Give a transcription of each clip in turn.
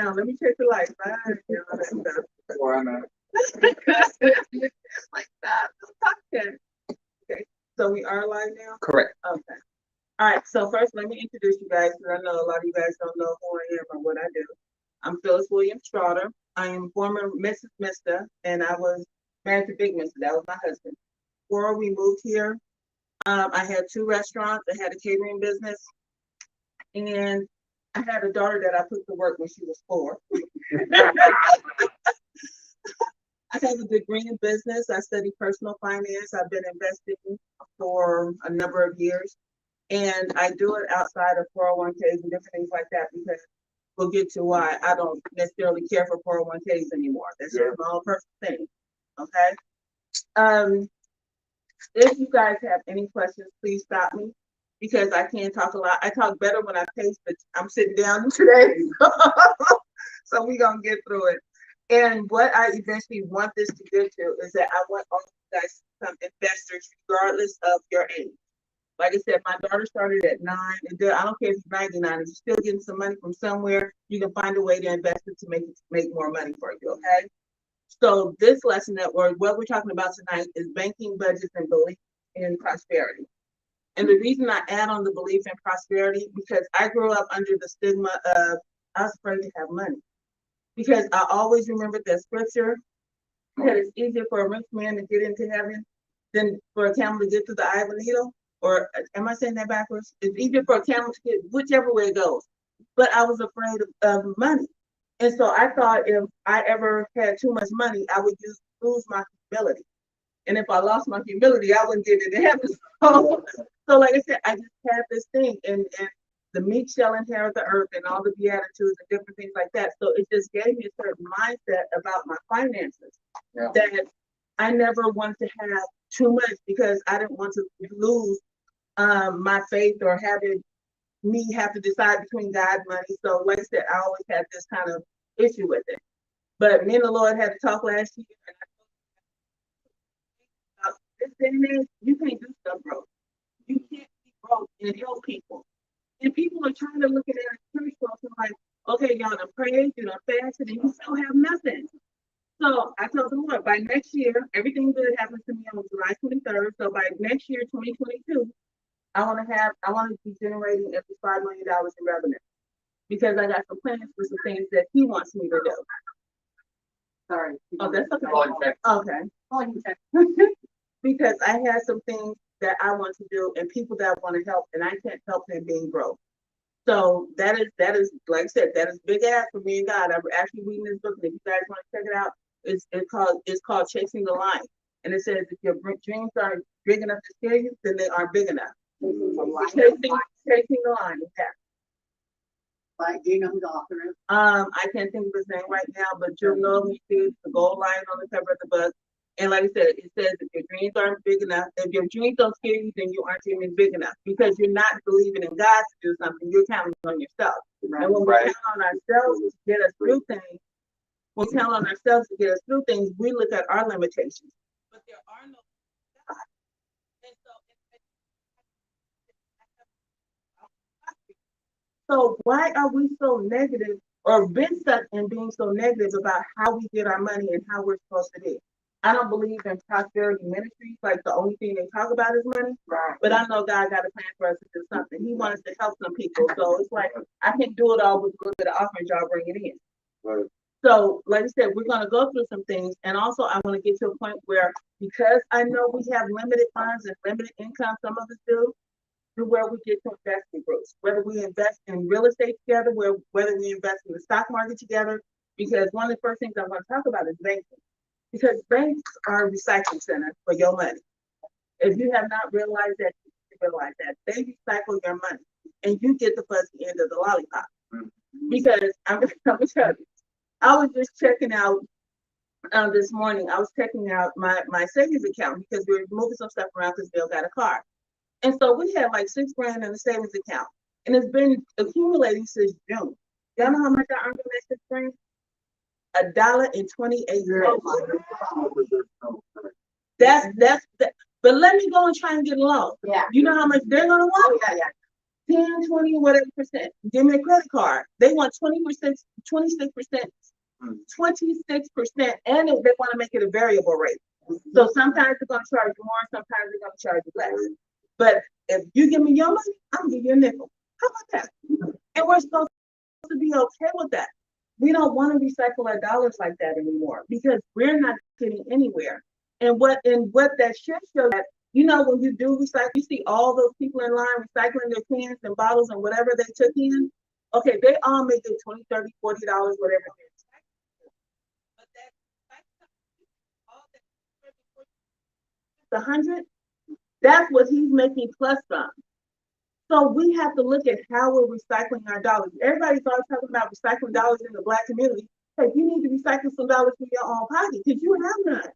down. Let me check the lights. Bye. You know, that stuff. Why not? Like that. Okay. Okay. So we are live now? Correct. Okay. All right. So first, let me introduce you guys because I know a lot of you guys don't know who I am or what I do. I'm Phyllis Williams Straughter. I am former Mrs. Mista, and I was married to Big Mista. That was my husband. Before we moved here, I had 2 restaurants. I had a catering business, and I had a daughter that I put to work when she was 4. I have a degree in business. I studied personal finance. I've been investing for a number of years, and I do it outside of 401ks and different things like that because we'll get to why I don't necessarily care for 401ks anymore. That's just my own personal thing. Okay. If you guys have any questions, please stop me because I can't talk a lot. I talk better when I pace, but I'm sitting down today. So we're going to get through it. And what I eventually want this to get to is that I want all you guys to become investors regardless of your age. Like I said, my daughter started at 9. And I don't care if you're 99, if you're still getting some money from somewhere, you can find a way to invest it to make more money for you, okay? So this lesson what we're talking about tonight is banking, budgets, and belief in prosperity. And the reason I add on the belief in prosperity, because I grew up under the stigma of I was afraid to have money. Because I always remembered that scripture that it's easier for a rich man to get into heaven than for a camel to get through the eye of a needle. Or am I saying that backwards? It's easier for a camel to get whichever way it goes. But I was afraid of money. And so I thought if I ever had too much money, I would lose my humility. And if I lost my humility, I wouldn't get into heaven. So like I said, I just had this thing, and the meek shall inherit the earth and all the beatitudes and different things like that. So it just gave me a certain mindset about my finances that I never wanted to have too much because I didn't want to lose my faith or have to decide between God and money. So like I said, I always had this kind of issue with it. But me and the Lord had to talk last year, and I told this day and age, you can't do stuff broke. You can't be broke and help people. And people are trying to look at it as church folks and like, okay, y'all done prayed, you done fasted, and you still have nothing. So I told the Lord, by next year, everything good happens to me on July 23rd. So by next year, 2022, I want to be generating at least $5 million in revenue because I got some plans for some things that He wants me to do. Sorry. Oh, that's okay. Okay. Because I have some things that I want to do and people that want to help, and I can't help them being broke. So that is like I said, that is big ass for me and God. I'm actually reading this book, and if you guys want to check it out, it's called Chasing the Lion, and it says if your dreams aren't big enough to scare you, then they aren't big enough. Chasing the Lion. Yeah. Like, do you know who the author is? I can't think of his name right now, but you'll know who he is. The gold lion on the cover of the book. And like I said, it says if your dreams aren't big enough, if your dreams don't scare you, then you aren't dreaming big enough because you're not believing in God to do something. You're counting on yourself. Right. And when we count on ourselves to get us through things, we look at our limitations. But there are no God. And so why are we so negative or been stuck in being so negative about how we get our money and how we're supposed to be? I don't believe in prosperity ministries. Like the only thing they talk about is money. Right. But I know God got a plan for us to do something. He wants to help some people. So it's like I can't do it all with a little bit of offering, y'all bring it in. Right. So like I said, we're going to go through some things. And also I want to get to a point where because I know we have limited funds and limited income, some of us do, to where we get to invest in groups, whether we invest in real estate together, whether we invest in the stock market together, because one of the first things I'm going to talk about is banking. Because banks are a recycling center for your money. If you have not realized that, you need to realize that. They recycle your money and you get the fuzzy end of the lollipop. Because I'm going to tell you, I was just checking out this morning, I was checking out my savings account because we were moving some stuff around because Bill got a car. And so we had like $6,000 in the savings account. And it's been accumulating since June. Y'all know how much I earned in that $6,000? $1.28. That's but let me go and try and get a loan. Yeah. You know how much they're gonna want? Yeah. 10, 20, whatever percent. Give me a credit card. They want 20%, 26%, 26%, and they want to make it a variable rate. So sometimes they're going to charge you more, sometimes they're going to charge you less. But if you give me your money, I'm going to give you a nickel. How about that? And we're supposed to be okay with that. We don't want to recycle our dollars like that anymore because we're not getting anywhere. And what that should show that, you know, when you do recycle, you see all those people in line recycling their cans and bottles and whatever they took in. Okay, they all make it $20, $30, $40, whatever it is. But that 100, that's what he's making plus some. So we have to look at how we're recycling our dollars. Everybody's always talking about recycling dollars in the Black community. Hey, you need to recycle some dollars from your own pocket because you have none.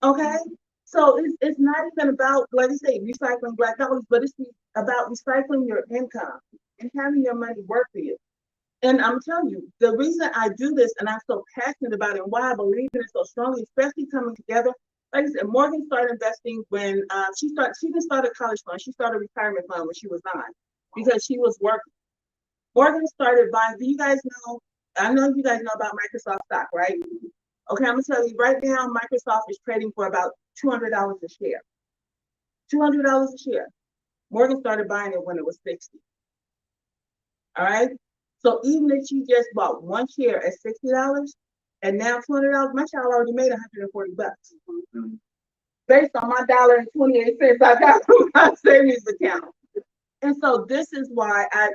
Okay? So it's not even about, like I say, recycling Black dollars, but it's about recycling your income and having your money work for you. And I'm telling you, the reason I do this and I'm so passionate about it and why I believe in it so strongly, especially coming together. Like I said, Morgan started investing when she didn't start a college fund. She started a retirement fund when she was 9 because she was working. Morgan started buying. Do you guys know? I know you guys know about Microsoft stock, right? Okay, I'm gonna tell you right now, Microsoft is trading for about $200 a share. $200 a share. Morgan started buying it when it was 60. All right. So even if she just bought one share at $60, and now $200, my child already made $140 based on my $1.28 I got from my savings account. And so this is why I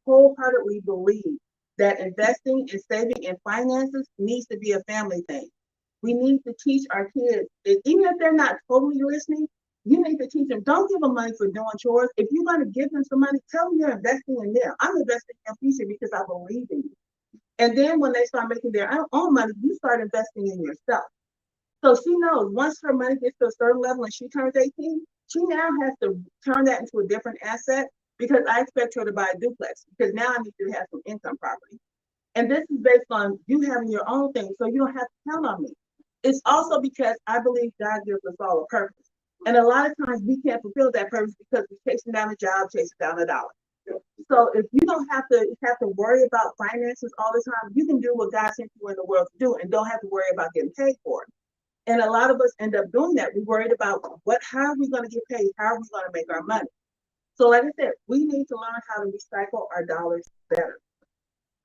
wholeheartedly believe that investing and saving in finances needs to be a family thing. We need to teach our kids, even if they're not totally listening, you need to teach them, don't give them money for doing chores. If you're going to give them some money, tell them you're investing in them. I'm investing in your future because I believe in you. And then when they start making their own money, you start investing in yourself. So she knows once her money gets to a certain level and she turns 18, she now has to turn that into a different asset because I expect her to buy a duplex because now I need to have some income property. And this is based on you having your own thing, so you don't have to count on me. It's also because I believe God gives us all a purpose. And a lot of times we can't fulfill that purpose because we're chasing down a job, chasing down a dollar. So if you don't have to worry about finances all the time, you can do what God sent you in the world to do and don't have to worry about getting paid for it. And a lot of us end up doing that. We're worried about how are we going to get paid? How are we going to make our money? So like I said, we need to learn how to recycle our dollars better.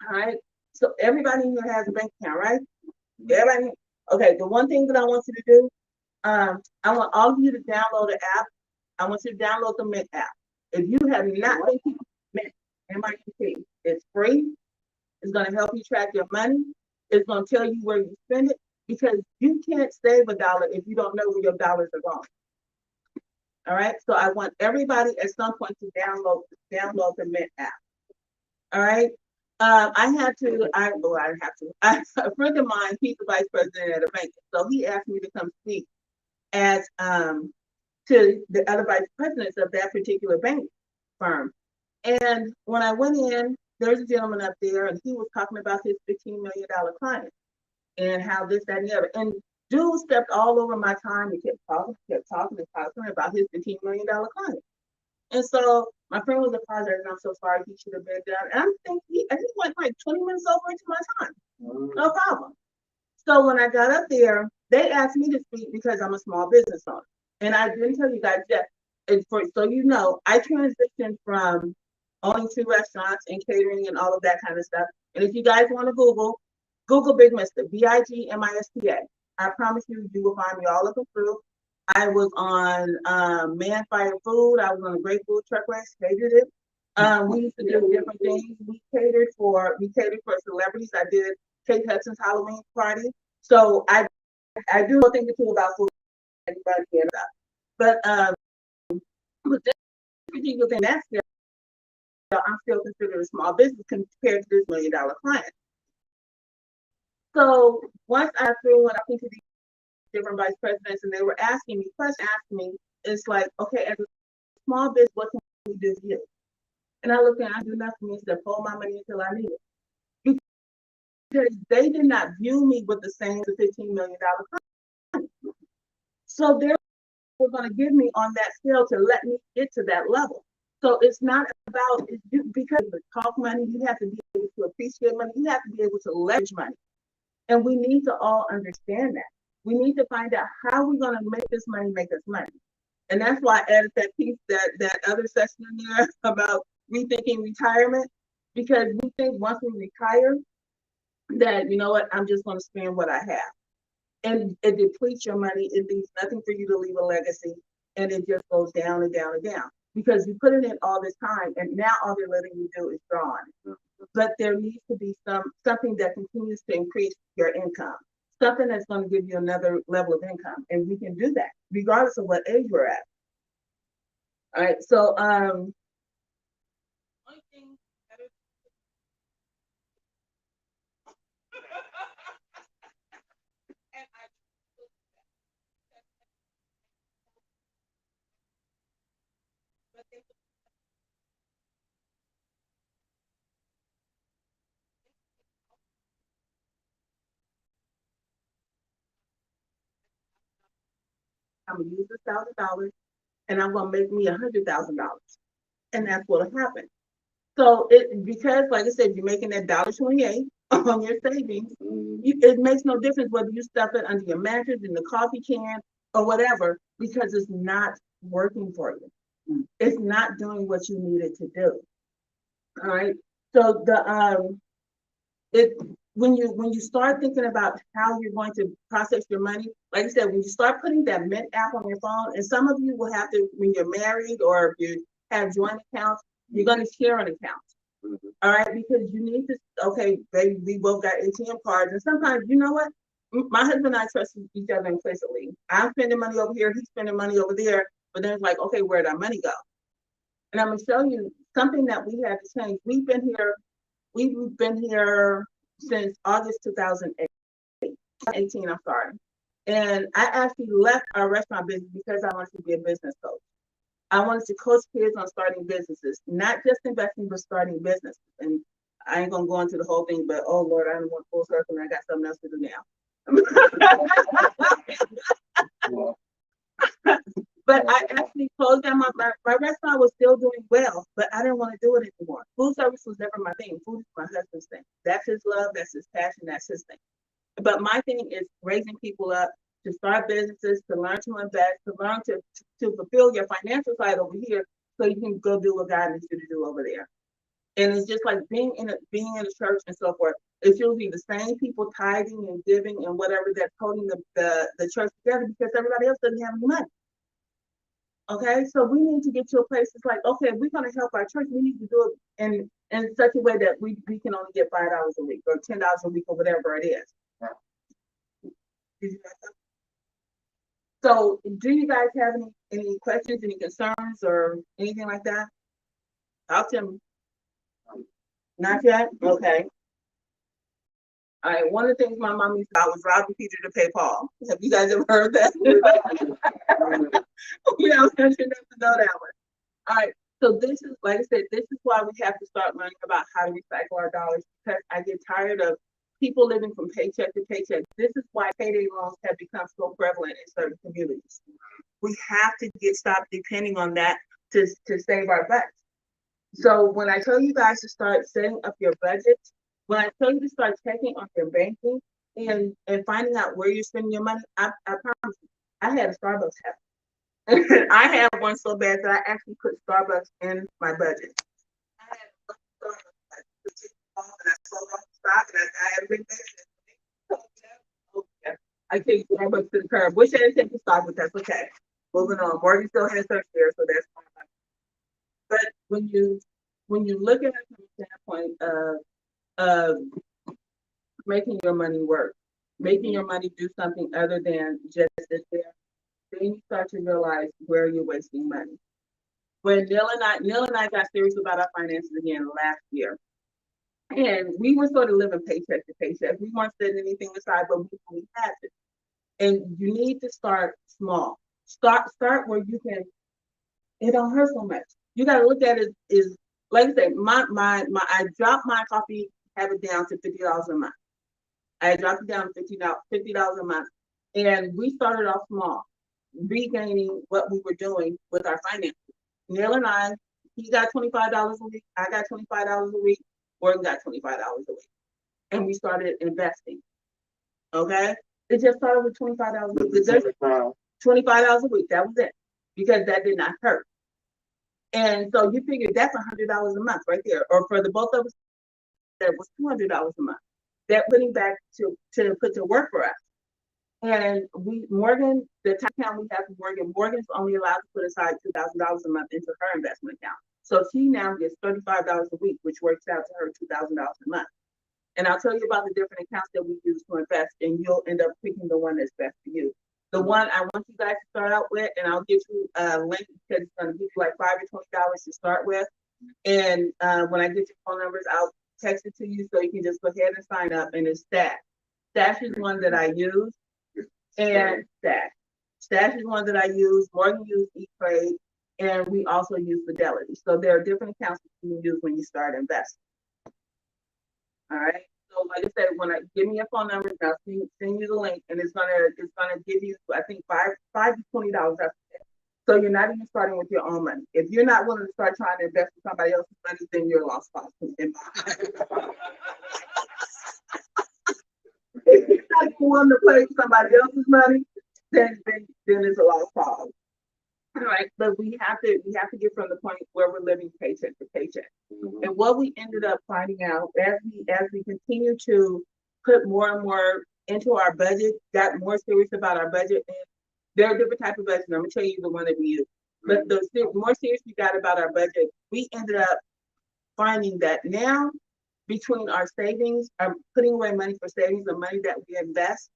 All right. So everybody in here has a bank account, right? Everybody. Okay. The one thing that I want you to do, I want all of you to download the app. I want you to download the Mint app. If you have not been keeping Mint, MINT, it's free. It's going to help you track your money. It's going to tell you where you spend it because you can't save $1 if you don't know where your dollars are going. All right. So I want everybody at some point to download the Mint app. All right. A friend of mine, he's the vice president at a bank. So he asked me to come speak as to the other vice presidents of that particular bank firm. And when I went in, there's a gentleman up there and he was talking about his $15 million client and how this, that, and the other. And dude stepped all over my time and kept talking about his $15 million client. And so my friend was apologizing, and I'm so sorry, he should have been done. And I'm thinking, he went like 20 minutes over into my time. No problem. So when I got up there, they asked me to speak because I'm a small business owner. And I didn't tell you guys that. So you know, I transitioned from owning 2 restaurants and catering and all of that kind of stuff. And if you guys want to Google Big Mister, BIGMISTA. I promise you, you will find me all up and through. I was on Man Fire Food. I was on a great food truck race, catered it. We used to do different things. We catered for celebrities. I did Kate Hudson's Halloween party. So I do think too about food. Everybody cares about. But with this particular thing, I'm still considered a small business compared to this $1 million client. So once I went up into these different vice presidents and they were asking me, it's like, okay, as a small business, what can we do for you? And I looked and I do nothing for me to hold my money until I need it. Because they did not view me with the same $15 million client. So they were going to give me on that scale to let me get to that level. So it's not about because of talk money, you have to be able to appreciate money, you have to be able to leverage money. And we need to all understand that. We need to find out how we're going to make this money make us money. And that's why I added that piece, that other section in there about rethinking retirement, because we think once we retire, that, you know what, I'm just going to spend what I have. And it depletes your money. It leaves nothing for you to leave a legacy. And it just goes down and down and down because you put it in all this time and now all they're letting you do is draw on it. But there needs to be something that continues to increase your income, something that's going to give you another level of income. And we can do that regardless of what age we're at. All right. So, only thing I'm gonna use $1,000 and I'm gonna make me $100,000, and that's what'll happen. So because like I said, you're making that $1.28 on your savings, it makes no difference whether you stuff it under your mattress, in the coffee can, or whatever, because it's not working for you. It's not doing what you need it to do. All right. So when you start thinking about how you're going to process your money, like I said, when you start putting that Mint app on your phone, and some of you will have to, when you're married or if you have joint accounts, you're going to share an account. All right, because you need to, okay, baby, we both got ATM cards, and sometimes, you know what? My husband and I trust each other implicitly. I'm spending money over here, he's spending money over there, but then it's like, okay, where'd our money go? And I'm gonna show you something that we had to change. We've been here since August 2018, I'm sorry. And I actually left our restaurant business because I wanted to be a business coach. I wanted to coach kids on starting businesses, not just investing, but starting businesses. And I ain't gonna go into the whole thing, but oh Lord, I don't want full circle and I got something else to do now. But I actually closed down my restaurant was still doing well, but I didn't want to do it anymore. Food service was never my thing. Food is my husband's thing. That's his love, that's his passion, that's his thing. But my thing is raising people up to start businesses, to learn to invest, to learn to fulfill your financial side over here so you can go do what God needs you to do over there. And it's just like being in a church and so forth. It's usually the same people tithing and giving and whatever that's holding the church together because everybody else doesn't have any money. Okay, so we need to get to a place. It's like, okay, we're going to help our church. We need to do it in such a way that we can only get $5 a week or $10 a week or whatever it is. So, do you guys have any questions, any concerns, or anything like that? Talk to me. Not yet? Okay. All right, one of the things my mom used to say was robbing Peter to pay Paul. Have you guys ever heard that? We don't have to know that one. All right, so this is, like I said, this is why we have to start learning about how to recycle our dollars, because I get tired of people living from paycheck to paycheck. This is why payday loans have become so prevalent in certain communities. We have to stop depending on that to save our butts. So when I tell you guys to start setting up your budget, when I tell you to start checking on your banking and finding out where you're spending your money, I promise you, I had a Starbucks habit. I had one so bad that I actually put Starbucks in my budget. I had Starbucks and I sold off the stock and I had a big budget. I take Starbucks to the curb. Wish I didn't take the stock, but that's okay. Moving on. Morgan still has her share, so that's fine. But when you look at it from the standpoint of making your money work, making your money do something other than just sit there, then you start to realize where you're wasting money. When Neil and I got serious about our finances again last year, and we were sort of living paycheck to paycheck. We weren't setting anything aside, but we had to. And you need to start small. Start where you can. It don't hurt so much. You got to look at it is like I said. I dropped my coffee habit down to $50 a month. I dropped it down to $50 a month, and we started off small, regaining what we were doing with our finances. Neil and I He got $25 a week. I got $25 a week. Morgan got $25 a week. And we started investing. Okay? It just started with $25 a week. $25 a week. That was it. Because that did not hurt. And so you figure that's $100 a month right there. Or for the both of us, that was $200 a month. That putting back to put to work for us. And Morgan, the type account we have for Morgan's only allowed to put aside $2,000 a month into her investment account. So she now gets $35 a week, which works out to her $2,000 a month. And I'll tell you about the different accounts that we use to invest, and you'll end up picking the one that's best for you. The one I want you guys to start out with, and I'll give you a link because it's going to give you like $5 or $20 to start with. And when I get your phone numbers, I'll text it to you so you can just go ahead and sign up. And it's Stash. Stash is one that I use. And Stash is one that I use. Morgan uses E-Trade, and we also use Fidelity. So there are different accounts that you can use when you start investing. All right. So like I said, when I give me your phone number, I'll send you the link, and it's gonna give you, I think, $5 to $20 after that. So you're not even starting with your own money. If you're not willing to start trying to invest in somebody else's money, then you're a lost cause. If you're not willing to play with somebody else's money, then it's a lost cause. All right, but we have to get from the point where we're living paycheck to paycheck. Mm-hmm. And what we ended up finding out as we continue to put more and more into our budget, got more serious about our budget, and there are different types of budgets. I'm gonna tell you the one that we use. But the more serious we got about our budget, we ended up finding that now between our savings, putting away money for savings, the money that we invest,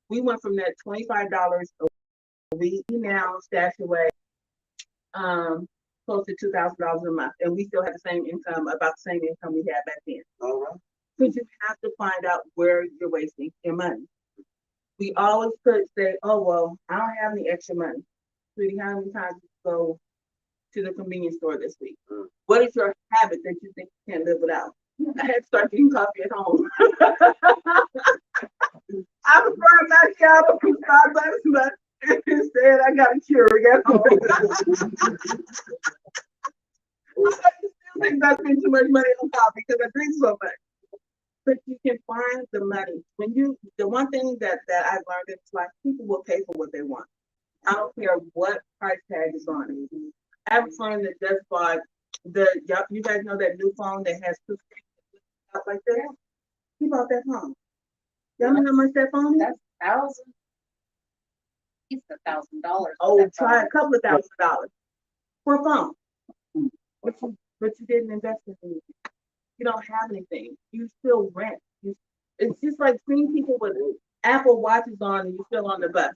we went from that $25 a week, we now stash away close to $2,000 a month, and we still have the same income, about the same income we had back then. All right. Because you have to find out where you're wasting your money. We always say, oh, well, I don't have any extra money. Sweetie, how many times did you go to the convenience store this week? What is your habit that you think you can't live without? I had to start getting coffee at home. I prefer a macchiato from Starbucks, but instead I got a Keurig at home. I still think I spend too much money on coffee because I drink so much. But you can find the money. The one thing that I've learned is like people will pay for what they want. I don't care what price tag is on it. I have a friend that just bought you guys know that new phone that has two screens like that? He bought that phone. Y'all know how much that phone is? That's $1,000. It's $1,000. Oh, try a couple of $1,000 for a phone. But you didn't invest in anything. You don't have anything. You still rent. It's just like seeing people with Apple watches on and you're still on the bus.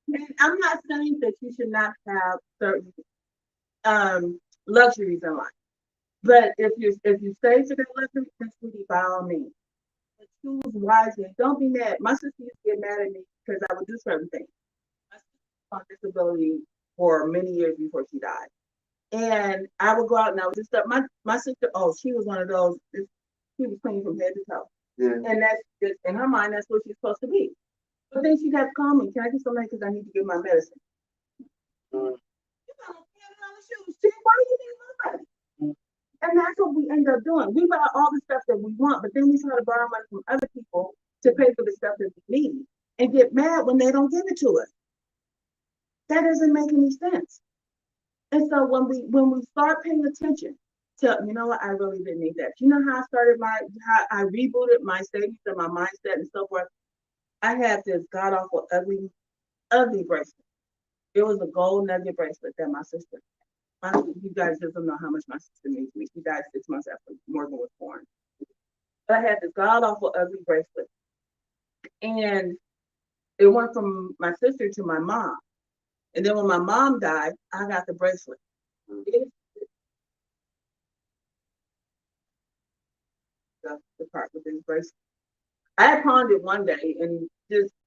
And I'm not saying that you should not have certain luxuries in life. But if you save for that luxury, then sweetie, by all means. But choose wisely. Don't be mad. My sister used to get mad at me because I would do certain things. My sister was on disability for many years before she died. And I would go out and I would do stuff. My sister, she was one of those, she was clean from head to toe. Yeah. And that's in her mind, that's what she's supposed to be. But then she got to call me, can I get some money because I need to get my medicine? You know, shoes, why do you need my money? And that's what we end up doing. We buy all the stuff that we want, but then we try to borrow money from other people to pay for the stuff that we need and get mad when they don't give it to us. That doesn't make any sense. And so when we start paying attention to, you know what, I really didn't need that. You know how I rebooted my savings and my mindset and so forth? I had this god awful ugly bracelet. It was a gold nugget bracelet that my sister, you guys just don't know how much my sister means to me. She died 6 months after Morgan was born. But I had this god awful ugly bracelet. And it went from my sister to my mom. And then when my mom died, I got the bracelet. The part with this bracelet. I had pawned it one day and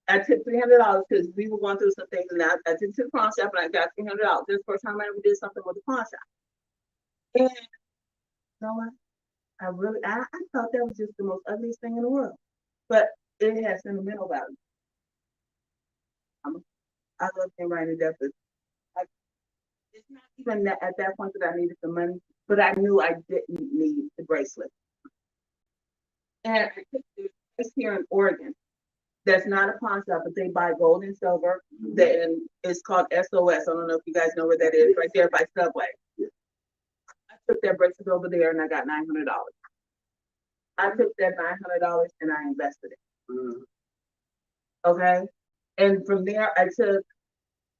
I took $300 because we were going through some things, and I took it to the pawn shop and I got $300. This is the first time I ever did something with the pawn shop. And you know what? I thought that was just the most ugliest thing in the world. But it has sentimental value. I love him right to death. it's not even that at that point that I needed the money, but I knew I didn't need the bracelet. And I took this place here in Oregon that's not a pawn shop, but they buy gold and silver. Then it's called SOS. I don't know if you guys know where that is, right there by Subway. I took that bracelet over there and I got $900. I took that $900 and I invested it. Okay. And from there, I took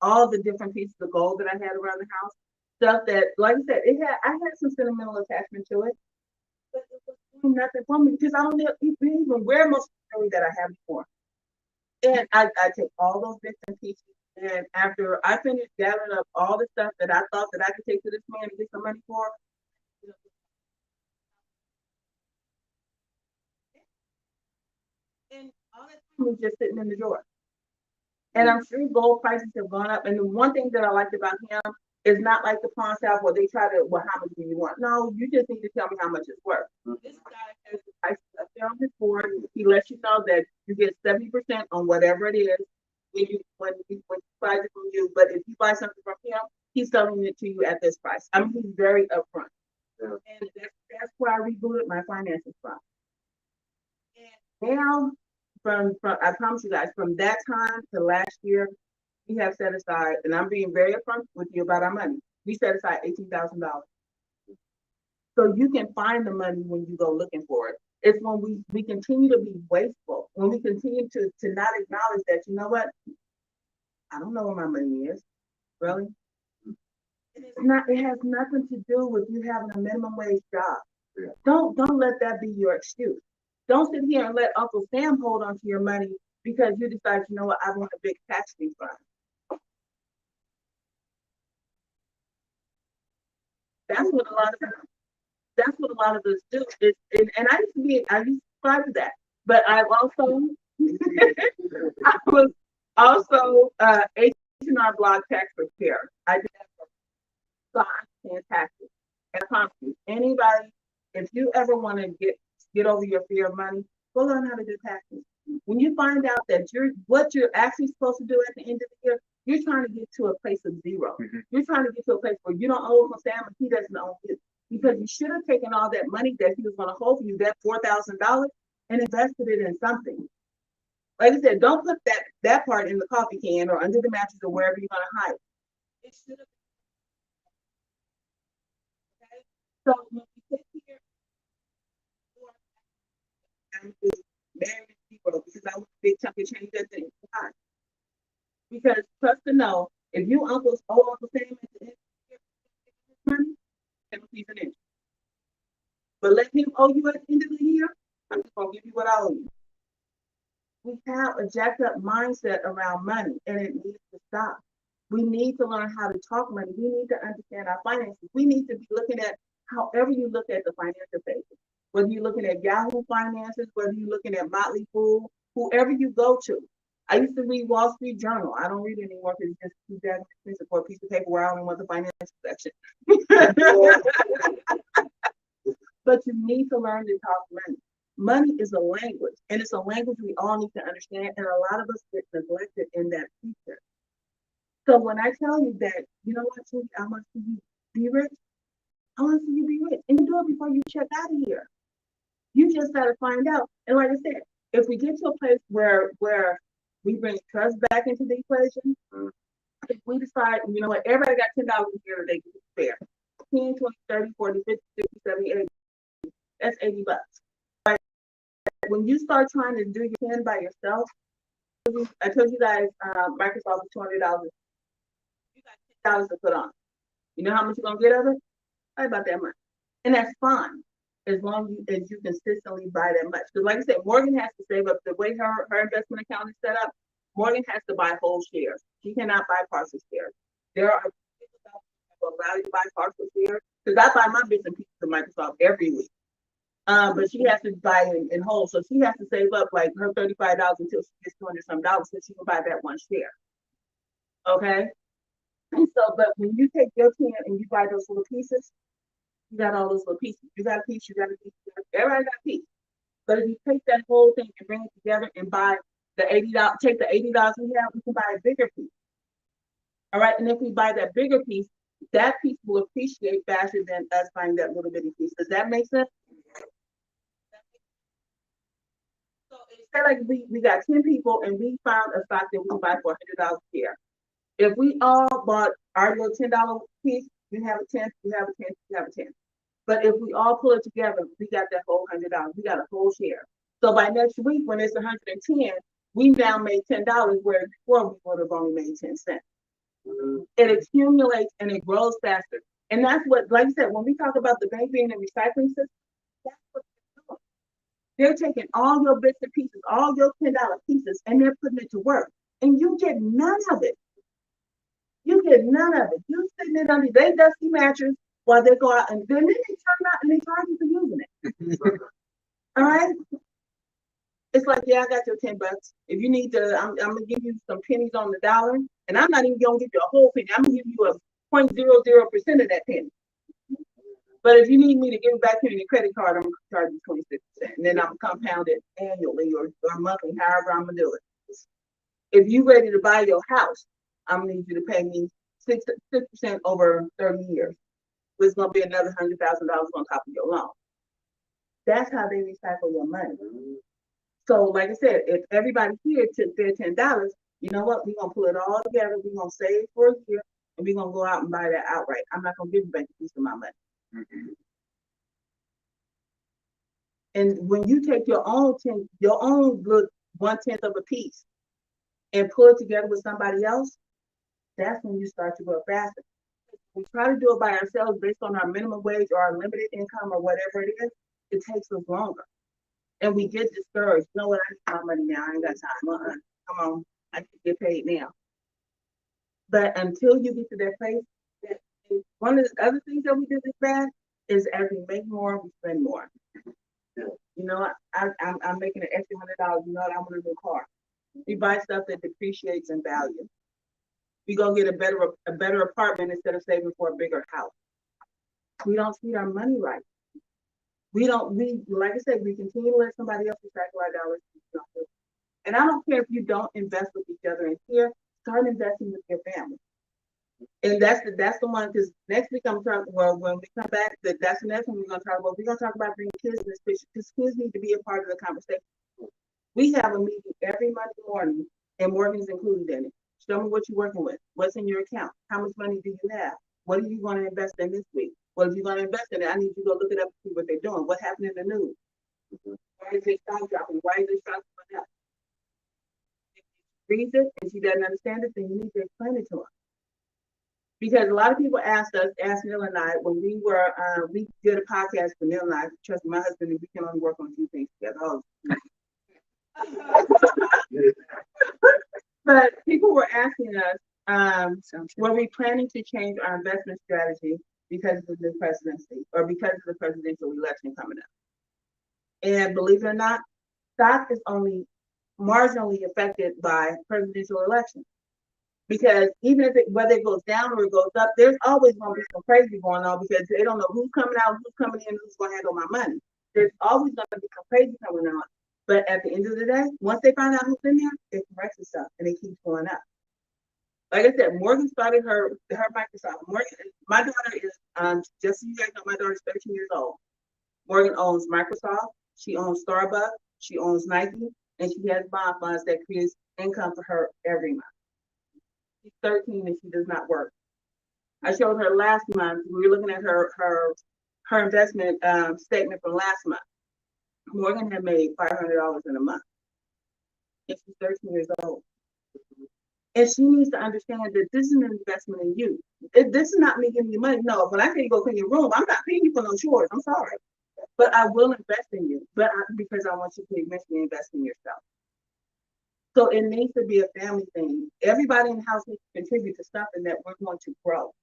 all the different pieces of gold that I had around the house, stuff that, like I said, I had some sentimental attachment to it, but it was doing nothing for me because I don't even wear most of the jewelry that I have before. And I take all those bits and pieces, and after I finished gathering up all the stuff that I thought that I could take to this man and get some money for, and all that time was just sitting in the drawer. And I'm sure gold prices have gone up. And the one thing that I liked about him is not like the pawn shop where they try to, well, how much do you want? No, you just need to tell me how much it's worth. This guy has the prices up there on his board. He lets you know that you get 70% on whatever it is when he buys it from you. But if you buy something from him, he's selling it to you at this price. I mean, he's very upfront. And that's where I rebooted my finances from. And now, from I promise you guys, from that time to last year, we have set aside, and I'm being very upfront with you about our money. We set aside $18,000. So you can find the money when you go looking for it. It's when we continue to be wasteful, when we continue to not acknowledge that, you know what, I don't know where my money is, really. It has nothing to do with you having a minimum wage job. Yeah. Don't let that be your excuse. Don't sit here and let Uncle Sam hold on to your money because you decide, you know what, I want a big tax refund. That's what a lot of us do. And I used to subscribe to that, but I've also I was also H&R Block tax preparer. I did that for so I'm paying taxes. And I promise you, anybody, if you ever want to get over your fear of money, go learn how to do taxes. When you find out that what you're actually supposed to do at the end of the year, you're trying to get to a place of zero. Mm-hmm. You're trying to get to a place where you don't owe Uncle Sam and he doesn't owe you. Because you should have taken all that money that he was going to hold for you, that $4,000, and invested it in something. Like I said, don't put that part in the coffee can or under the mattress or wherever you're going to hide it. It should have been. Okay? So when we sit here, I'm married people because I want a big chunk of change at the end of time. Because trust to know, if you owe Uncle Sam at the end of the year, money, he's an inch. But let him owe you at the end of the year, I'm just going to give you what I owe you. We have a jacked up mindset around money, and it needs to stop. We need to learn how to talk money. We need to understand our finances. We need to be looking at however you look at the financial pages. Whether you're looking at Yahoo Finances, whether you're looking at Motley Fool, whoever you go to. I used to read Wall Street Journal. I don't read it anymore because it's just too damn expensive for a piece of paper where I only want the financial section. But you need to learn to talk money. Money is a language, and it's a language we all need to understand, and a lot of us get neglected in that feature. So when I tell you that, you know what, Julie, I want to see you be rich, I want to see you be rich, and you do it before you check out of here. You just got to find out. And like I said, if we get to a place where we bring trust back into the equation, if we decide, you know what, everybody got $10 a year they can spare. 10, 20, 30, 40, 50, 60, 70, 80. That's $80. But when you start trying to do your 10 by yourself, I told you guys Microsoft is $200. You got $10 to put on. You know how much you're gonna get of it? Right about that much. And that's fine as long as you consistently buy that much. Because like I said, Morgan has to save up. The way her investment account is set up, Morgan has to buy whole shares. She cannot buy partial shares. There are people that will allow you to buy partial shares. Because I buy my bits and pieces of Microsoft every week. But she has to buy it in whole. So she has to save up like her $35 until she gets $200 some so she can buy that one share. Okay? And so, but when you take your 10 and you buy those little pieces, you got all those little pieces. You got a piece, you got a piece, everybody got a piece. But if you take that whole thing and bring it together and buy the $80, take the $80 we have, we can buy a bigger piece. All right, and if we buy that bigger piece, that piece will appreciate faster than us buying that little bitty piece. Does that make sense? So instead, like we got 10 people and we found a stock that we can buy for $100 a share. If we all bought our little $10 piece, you have a 10, you have a 10, you have a 10. But if we all pull it together, we got that whole $100. We got a whole share. So by next week, when it's 110, we now made $10, whereas before we would have only made 10 cents. It accumulates and it grows faster. And that's what, like I said, when we talk about the bank being a recycling system, that's what they're doing. They're taking all your bits and pieces, all your $10 pieces, and they're putting it to work. And you get none of it. You get none of it. You sitting it under their dusty mattress while they go out and then they turn out and they charge you for using it. All right? It's like, yeah, I got your $10. If you need to, I'm gonna give you some pennies on the dollar, and I'm not even gonna give you a whole penny. I'm gonna give you a 0.00% of that penny. But if you need me to give it back to you in your credit card, I'm gonna charge you 26%, and then I'm gonna compound it annually or monthly, however I'm gonna do it. If you ready to buy your house, I'm gonna need you to pay me 6% over 30 years. Which is gonna be another $100,000 on top of your loan. That's how they recycle your money. So, like I said, if everybody here took their $10, you know what? We're gonna pull it all together. We're gonna save for a year, and we're gonna go out and buy that outright. I'm not gonna give you back a piece of my money. And when you take your own little 1/10 of a piece and pull it together with somebody else, that's when you start to grow faster. We try to do it by ourselves based on our minimum wage or our limited income or whatever it is, it takes us longer. And we get discouraged. You know what? I need my money now. I ain't got time. Come on. I can get paid now. But until you get to that place, one of the other things that we do this bad is as we make more, we spend more. You know, I'm making an extra $100. You know what? I want a new car. We buy stuff that depreciates in value. We go get a better apartment instead of saving for a bigger house. We don't see our money right. We like I said, we continue to let somebody else recycle our dollars. And I don't care if you don't invest with each other in here, start investing with your family. And that's the one, because next week I'm talking, well, when we come back, that's the next one we're gonna talk about. We're gonna talk about bringing kids in this picture, because kids need to be a part of the conversation. We have a meeting every Monday morning, and Morgan's included in it. Show me what you're working with. What's in your account? How much money do you have? What are you going to invest in this week? Well, if you're going to invest in it, I need you to go look it up and see what they're doing. What happened in the news? Why is it stock dropping? Why is it stock going up? If she reads it and she doesn't understand it, then you need to explain it to her. Because a lot of people asked Neil and I, when we did a podcast for Neil and I, trust me, my husband and we can only work on 2 things together. Oh. But people were asking us, were we planning to change our investment strategy because of the presidency or because of the presidential election coming up? And believe it or not, stock is only marginally affected by presidential elections. Because even if whether it goes down or it goes up, there's always going to be some crazy going on because they don't know who's coming out, who's coming in, who's going to handle my money. There's always going to be some crazy coming on. But at the end of the day, once they find out who's in there, it corrects itself and it keeps going up. Like I said, Morgan started her Microsoft. My daughter is just so you guys know, my daughter is 13 years old. Morgan owns Microsoft, she owns Starbucks, she owns Nike, and she has bond funds that creates income for her every month. She's 13 and she does not work. I showed her last month. We were looking at her investment statement from last month. Morgan had made $500 in a month. And she's 13 years old. And she needs to understand that this is an investment in you. This is not me giving you money. No, when I say go clean your room, I'm not paying you for no chores. I'm sorry. But I will invest in you. Because I want you to eventually invest in yourself. So it needs to be a family thing. Everybody in the house needs to contribute to something that we're going to grow.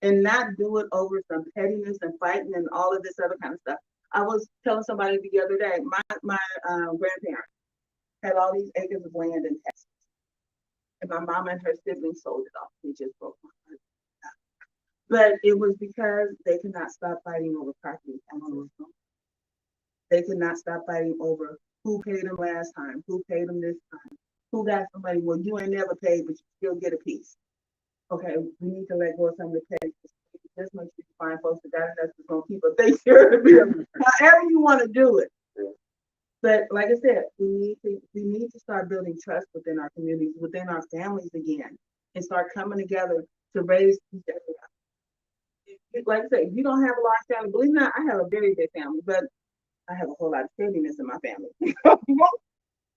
And not do it over some pettiness and fighting and all of this other kind of stuff. I was telling somebody the other day, my grandparents had all these acres of land in Texas. And my mom and her siblings sold it off. They just broke my heart. But it was because they could not stop fighting over property. They could not stop fighting over who paid them last time, who paid them this time, who got somebody, well, you ain't never paid, but you still get a piece. okay, we need to let go of some of the petty. Just make sure you find folks that got enough that's gonna keep a face here. However you want to do it. But like I said, we need to start building trust within our communities, within our families again, and start coming together to raise each other up. Like I said, if you don't have a large family, believe it or not, I have a very big family, but I have a whole lot of steadiness in my family.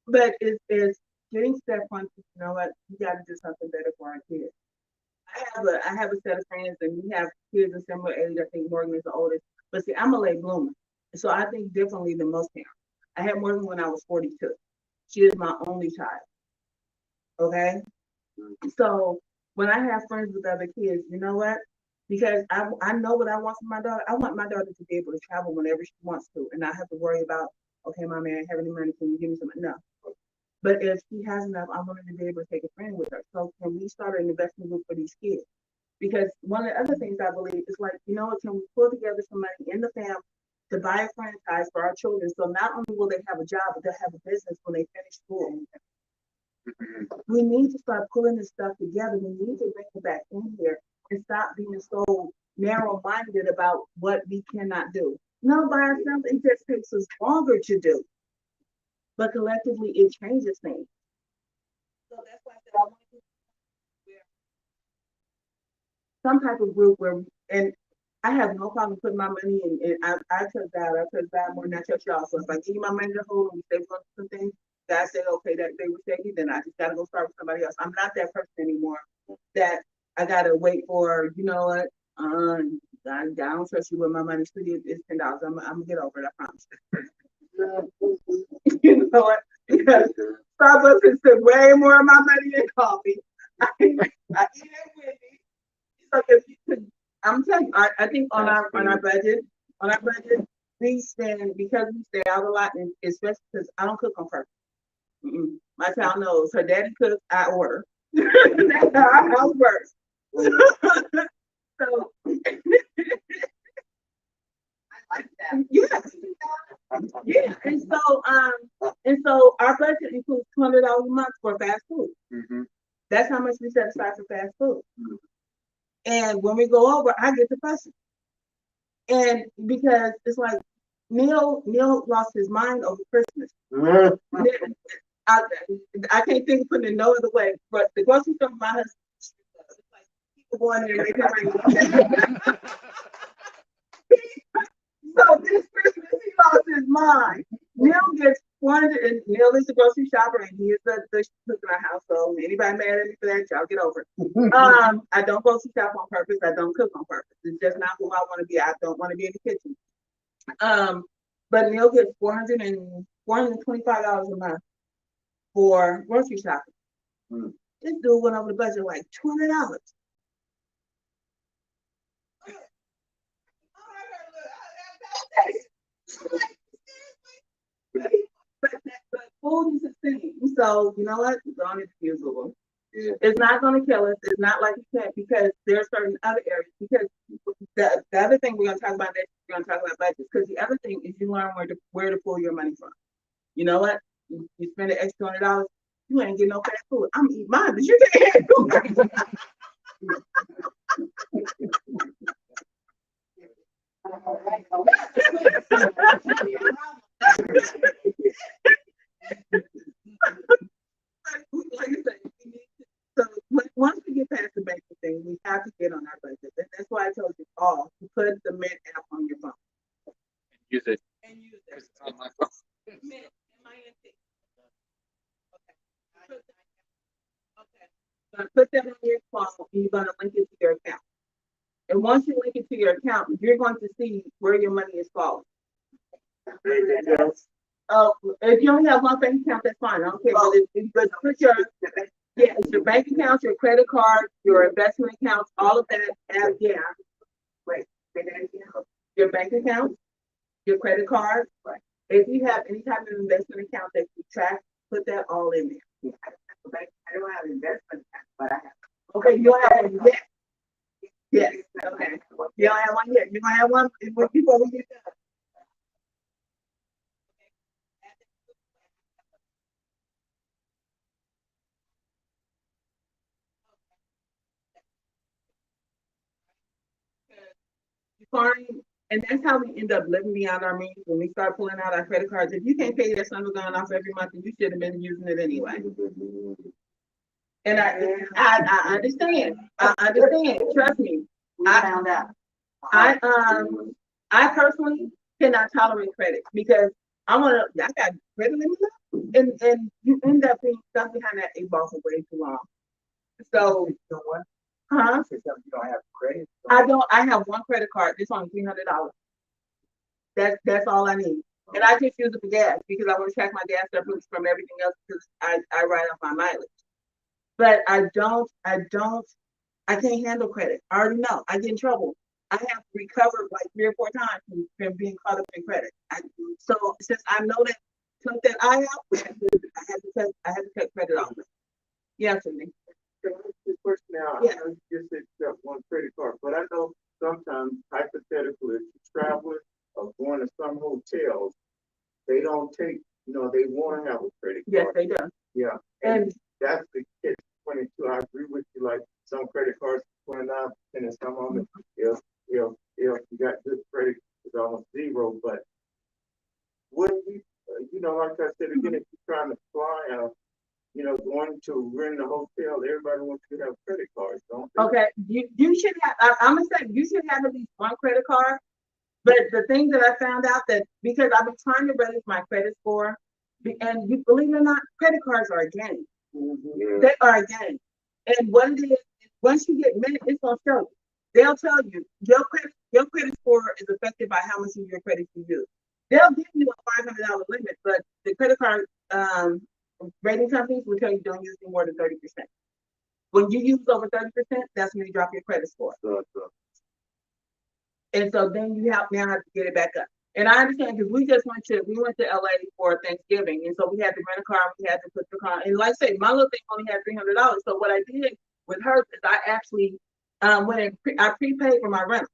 But it's getting to that point, you know what, you got to do something better for our kids. I have a set of friends, and we have kids in similar age. I think Morgan is the oldest, but see, I'm a late bloomer, so I think differently than most parents. I had Morgan when I was 42. She is my only child. Okay, so when I have friends with other kids, you know what? Because I know what I want for my daughter. I want my daughter to be able to travel whenever she wants to, and not have to worry about, okay, mommy, I don't have any money. Can you give me some? No. But if she has enough, I want her to be able to take a friend with her. So can we start an investment group for these kids? Because one of the other things I believe is like, you know what, can we pull together some money in the family to buy a franchise for our children? So not only will they have a job, but they'll have a business when they finish school. We need to start pulling this stuff together. We need to bring it back in here and stop being so narrow-minded about what we cannot do. No, by ourselves, it just takes us longer to do. But collectively, it changes things. So that's why I said I want to some type of group where, and I have no problem putting my money in. And I trust God. I trust God more than I trust y'all. So if I give you my money to hold and we save on some things, God said, okay, that they were shaky, then I just got to go start with somebody else. I'm not that person anymore that I got to wait for, you know what? I don't trust you with my money. It's $10. I'm going to get over it. I promise. You know what? Because Starbucks has spent way more of my money in coffee. I eat it with me. So if you could, I'm telling you, I think on our budget, we spend because we stay out a lot, and especially because I don't cook on purpose. My child knows her daddy cooks, I order. That's how our house works. So I like that. Yes. Yeah, and so our budget includes $200 a month for fast food. That's how much we set aside for fast food. And when we go over, I get the question. And because it's like Neil lost his mind over Christmas. I, I can't think of putting it no other way, but the grocery store my husband, it's like people going there and they come So this Christmas, he lost his mind. Neil gets 400, and Neil is the grocery shopper, and he is the cook in our household. Anybody mad at me for that, y'all get over it. I don't grocery shop on purpose. I don't cook on purpose. It's just not who I want to be. I don't want to be in the kitchen. But Neil gets $425 a month for grocery shopping. This dude went over the budget like $200. But food is a thing. So you know what? Don't excuse Google. It's not going to kill us. It's not like you can't, because there are certain other areas. Because the other thing we're going to talk about next, we're going to talk about budgets. Because the other thing is you learn where to pull your money from. You know what? You spend an extra $200, you ain't getting no fast food. I'm eating mine, but you can't have food. Like I said, so once we get past the banking thing, we have to get on our budget. And that's why I told you all to put the Mint app on your phone. Use it. And use it. It's on my phone. Mint, M-I-N-T. Okay. So put that on your phone, and you're going to link it to your account. And once you link it to your account, you're going to see where your money is falling. If you only have one bank account, that's fine. I don't care. But put your bank accounts, your credit card, your investment accounts, all of that. Wait, your bank account, your credit card. Right. If you have any type of investment account that you track, put that all in there. I don't have an investment account, but I have. Okay, you don't have one yet. Yes. Okay. You don't have one yet. You're gonna have one before we get done. find, and that's how we end up living beyond our means when we start pulling out our credit cards. If you can't pay that summer going off every month, then you should have been using it anyway. And I understand. I understand. Trust me. We found out. I personally cannot tolerate credit because I got credit limit and you end up being stuck behind that 8 ball for way too long. So, You know what? huh? You don't have credit. I have one credit card. It's only $300. That's all I need. And I just use it for gas because I want to track my gas surplus from everything else because I write off my mileage. But I can't handle credit. I already know. I get in trouble. I have recovered like 3 or 4 times from being caught up in credit. So since I know that took that eye out, I had to cut credit off. Yeah, Cindy. Can I ask you a question now? Yeah. I know you just accept one credit card, but I know sometimes hypothetically, if you're traveling or going to some hotels, they don't take, they want to have a credit Yes, card. they do. Yeah. And That's the catch 22. I agree with you. Like some credit cards, 29%, and some of them, if you got good credit, it's almost zero. But wouldn't you, like I said again, if you're trying to fly, going to rent a hotel, everybody wants to have credit cards, don't they? okay, you should have. I'm gonna say you should have at least one credit card. But the thing that I found out that because I've been trying to raise my credit score, and you believe it or not, credit cards are a game. Yeah. They are a game. And what it is, once you get minutes, it's gonna show you. They'll tell you your credit score is affected by how much of your credit you use. They'll give you a $500 limit, but the credit card rating companies will tell you don't use any more than 30%. When you use over 30%, that's when you drop your credit score. And so then you now have to get it back up. And I understand because we went to LA for Thanksgiving, and so we had to rent a car, we had to put the car. And like I say, my little thing only had $300. So what I did with hers is I actually I prepaid for my rental.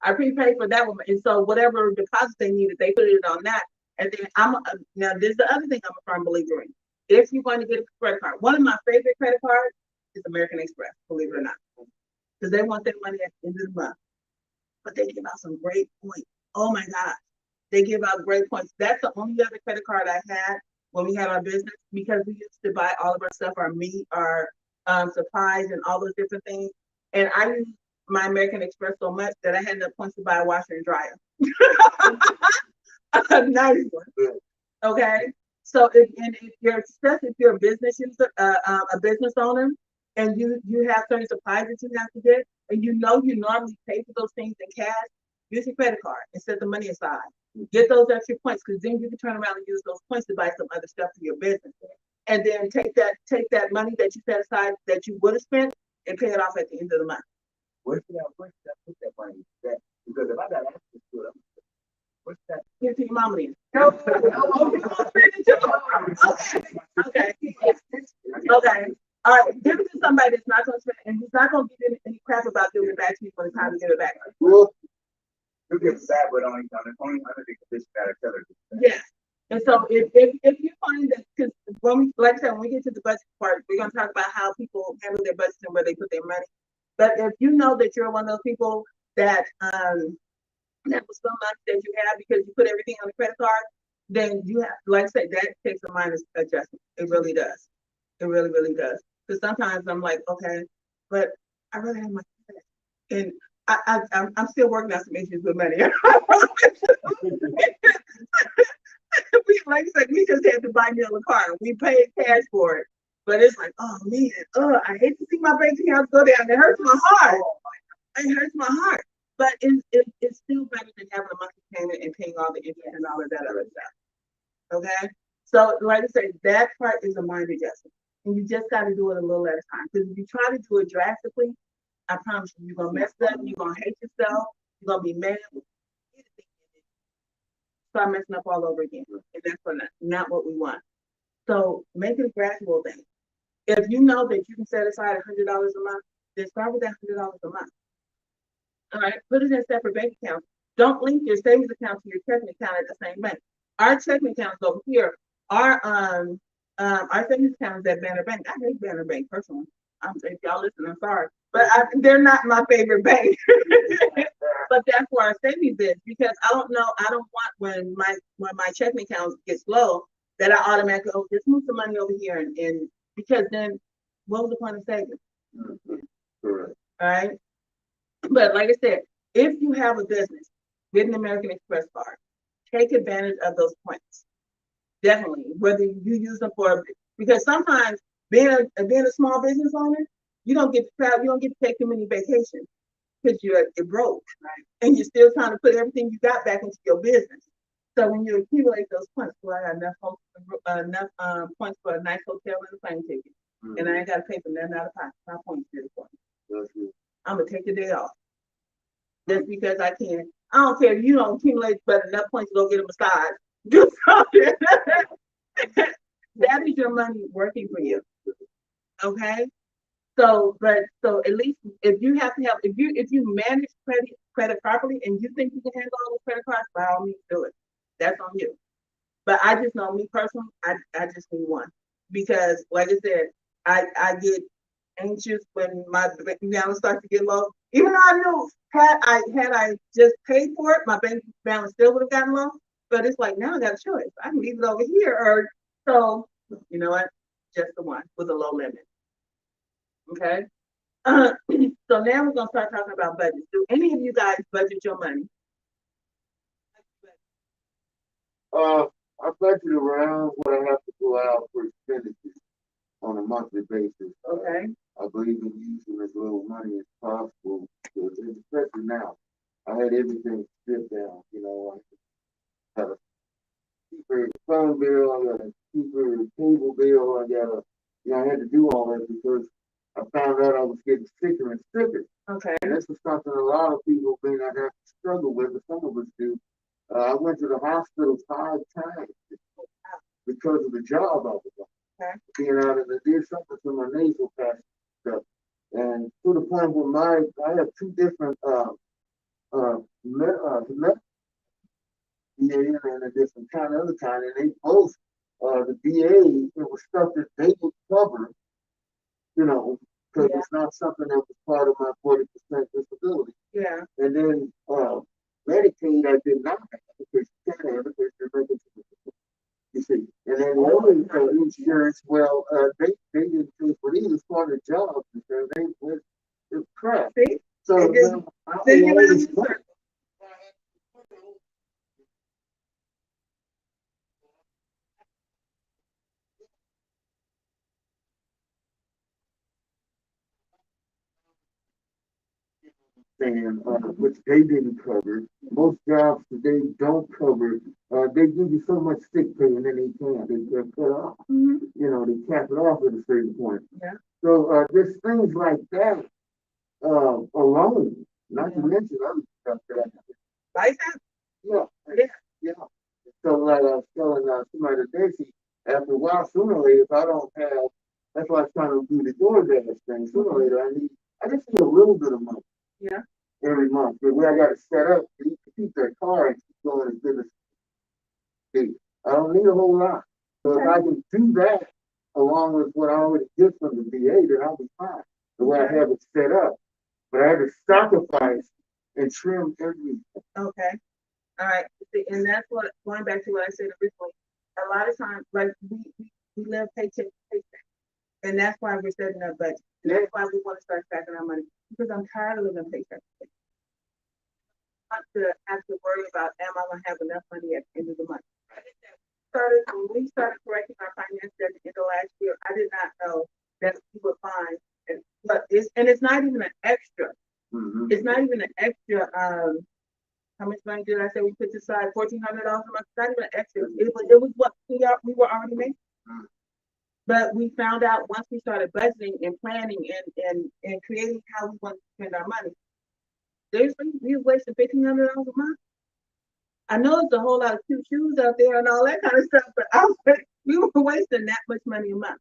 I prepaid for that one, and so whatever deposit they needed, they put it on that. And then now this is the other thing I'm a firm believer in. If you're going to get a credit card, one of my favorite credit cards is American Express, believe it or not, because they want their money at the end of the month. But they give out some great points. Oh my God, they give out great points. That's the only other credit card I had when we had our business because we used to buy all of our stuff, our meat, our supplies, and all those different things. And I used my American Express so much that I had enough points to buy a washer and dryer. A nice one. Okay. So if you're a business user, a business owner, and you have certain supplies that you have to get, and you normally pay for those things in cash, use your credit card and set the money aside. Get those extra points because then you can turn around and use those points to buy some other stuff for your business. And then take that money that you set aside that you would have spent and pay it off at the end of the month. Where should I put that money? Because if I got access to it, what's that? Give it to your mama then. Okay. Okay. All right. Give it to somebody that's not going to spend, and he's not going to give you any crap about giving it back to you when it's time to give it back. Well, you give it back, but only under the condition that I tell her. Yeah. And so if you find that, because when we get to the budget part, we're going to talk about how people handle their budgets and where they put their money. But if you know that you're one of those people that that was so much that you have because you put everything on the credit card, then you have, like I say, that takes a minor adjustment. It really does. It really, really does. Because sometimes I'm like, okay, but I really have my credit. And I'm still working on some issues with money. Like I said, we just had to buy Neil a car. We paid cash for it. But it's like, oh man, I hate to see my bank account go down. It hurts my heart. It hurts my heart. But it's still better than having a monthly payment and paying all the interest and all of that other stuff. Okay? So like I said, that part is a mind adjustment. And you just got to do it a little at a time. Because if you try to do it drastically, I promise you, you're going to mess up. You're going to hate yourself. You're going to be mad. Start messing up all over again. And that's not what we want. So make it a gradual thing. If you know that you can set aside $100 a month, then start with that $100 a month. All right, put it in separate bank accounts. Don't link your savings account to your checking account at the same bank. Our checking accounts over here, our savings account is at Banner Bank. I hate Banner Bank personally. If y'all listen, I'm sorry, but they're not my favorite bank. but that's where our savings is, because I don't want when my checking account gets low, that I automatically, oh, just move some money over here and because then what was the point of saving? Correct. All right. But like I said, if you have a business with an American Express card, take advantage of those points. Definitely, whether you use them because sometimes being a small business owner, you don't get to travel, you don't get to take too many vacations because you're broke, right? And you're still trying to put everything you got back into your business. So when you accumulate those points, well, I got enough points for a nice hotel and a plane ticket, and I ain't got to pay for nothing out of pocket. My points here for me. I'm gonna take the day off just because I can. I don't care if you don't accumulate but enough points to go get a massage. Do something. That is your money working for you. Okay. So at least if you manage credit properly and you think you can handle all those credit cards, by all means do it. That's on you. But I just know me personally, I just need one because, like I said, I get anxious when my bank balance starts to get low. Even though I knew had I just paid for it, my bank balance still would have gotten low. But it's like now I got a choice. I can leave it over here, or so you know what? Just the one with a low limit. Okay. So now we're gonna start talking about budgets. Do any of you guys budget your money? I budget around what I have to go out for expenditures on a monthly basis. Okay. I believe in using as little money as possible, especially now. I had everything stripped down, you know, I got a cheaper phone bill, I got a cheaper cable bill, I had to do all that because I found out I was getting sicker and sicker. Okay. And this is something a lot of people may not have to struggle with, but some of us do. I went to the hospital 5 times because of the job I was on. Okay. Being out in the did something to my nasal passage stuff. And to the point where I have 2 different VA and a different other kind, and they both the VA, it was stuff that they would cover, you know, because it's not something that was part of my 40% disability. Yeah. And then Medicaid I did not have because you can't have it because you're making, you see. And then the other insurance, well, they didn't pay for it either for the jobs because it was crap. See? So then you went in the circle. And which they didn't cover. Most jobs today don't cover. They give you so much sick pay and then they can't. They cut off. Mm-hmm. You know, they cap it off at a certain point. Yeah. So there's things like that alone, not to mention other stuff that I Like that? yeah. So like I was telling somebody today, see, after a while, sooner or later, if I don't have, that's why I was trying to do the DoorDash thing. Sooner or later, I just need a little bit of money. Yeah. Every month, but where I got to set up to keep that car and keep going as good as I don't need a whole lot. So if I can do that along with what I already get from the VA, then I'll be fine. The way I have it set up, but I had to sacrifice and trim everything. Okay. All right. See, and that's what going back to what I said originally. A lot of times, like we live paycheck to paycheck, and that's why we're setting up budget. That's why we want to start stacking our money because I'm tired of living paycheck to paycheck. Not to have to worry about am I going to have enough money at the end of the month. When we started correcting our finances at the end of last year, I did not know that we would find, it's not even an extra. Mm-hmm. It's not even an extra. How much money did I say we put aside? $1,400 a month. It's not even an extra. It was what we were already making. Mm-hmm. But we found out once we started budgeting and planning and creating how we want to spend our money. Seriously, we were wasting $1,500 a month. I know it's a whole lot of cute shoes out there and all that kind of stuff, but we were wasting that much money a month.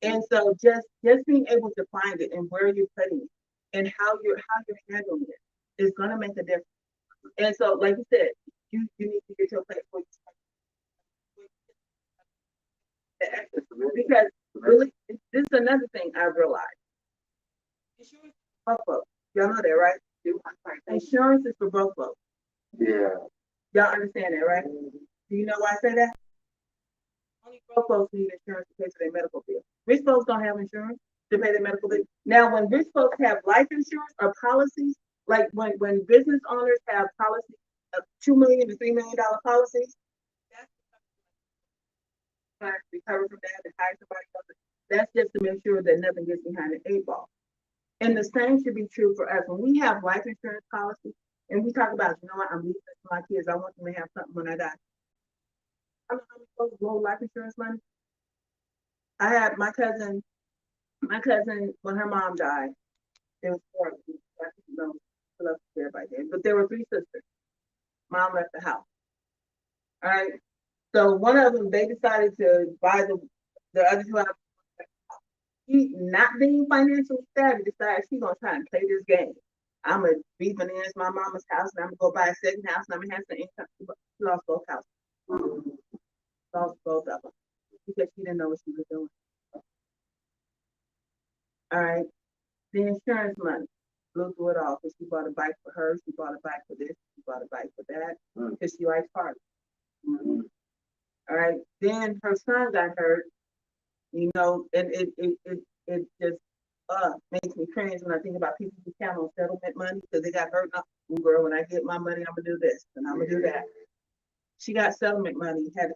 And so just being able to find it and where you're putting it and how you're handling it is going to make a difference. And so, like you said, you need to get your place for because really, this is another thing I realized. Y'all know that, right? I'm sorry. Insurance is for broke folks. Yeah. Y'all understand that, right? Do you know why I say that? Only broke folks need insurance to pay for their medical bill. Rich folks don't have insurance to pay their medical bill. Now, when rich folks have life insurance or policies, like when business owners have policies of $2 million to $3 million policies, that's trying to recover from that and hire somebody else. That's just to make sure that nothing gets behind the eight ball. And the same should be true for us. When we have life insurance policies and we talk about, you know what, I'm leaving this to my kids. I want them to have something when I die. I don't know how many folks blow life insurance money. I had my cousin, when her mom died, there was four of them. I didn't know who else was there by then, but there were three sisters. Mom left the house. All right. So one of them, they decided to buy the other two out. She, not being financially savvy, decided she's gonna try and play this game. I'm gonna refinance my mama's house and I'm gonna go buy a second house and I'm gonna have some income. She lost both houses. Lost both of them because she didn't know what she was doing. All right. The insurance money blew through it all because she bought a bike for her, she bought a bike for this, she bought a bike for that, because she likes parties. All right. Then her son got hurt, you know, and it just makes me cringe when I think about people who count on settlement money because they got hurt. Oh, girl, when I get my money, I'm gonna do this and I'm gonna do that. She got settlement money, had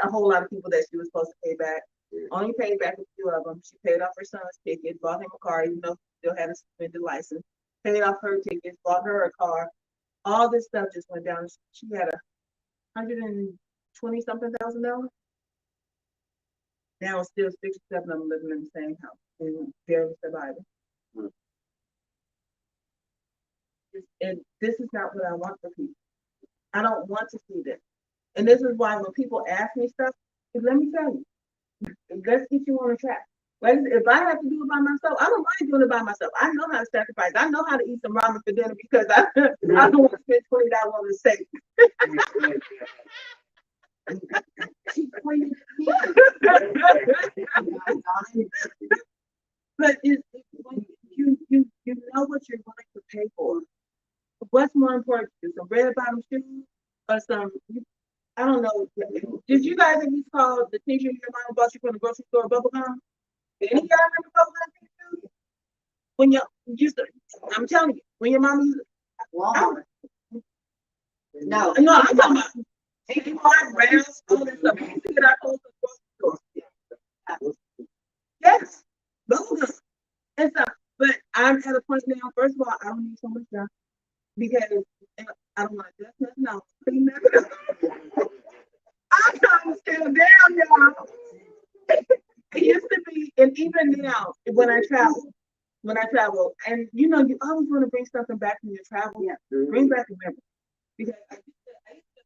a whole lot of people that she was supposed to pay back. Only paid back a few of them. She paid off her son's ticket, bought him a car, even though she still had a suspended license. Paid off her tickets, bought her a car. All this stuff just went down. She had $120-something thousand. Now it's still 6 or 7 of them living in the same house and barely surviving. And this is not what I want for people. I don't want to see this. And this is why when people ask me stuff, let me tell you, let's get you on a track. If I have to do it by myself, I don't mind doing it by myself. I know how to sacrifice. I know how to eat some ramen for dinner because I don't want to spend $20 on the steak. But when you know what you're going to pay for. What's more important to you, some red bottom shoes or some? I don't know. Did you guys ever call the teacher your mom bought you from the grocery store bubble gum? Did any of y'all remember bubble gum? When you used to, I'm telling you, when your mom used to, Walmart. No. I'm talking about taking hard rails, all this stuff. We used to get our clothes from the grocery store. Yes, bubble gum and stuff. But I'm at a point now. First of all, I don't need so much stuff because I don't want to just nothing out. Clean that up. I'm trying to scale down, y'all. It used to be, and even now, when I travel, and you know, you always want to bring something back from your travel. Yeah, bring back a memory. Because I used to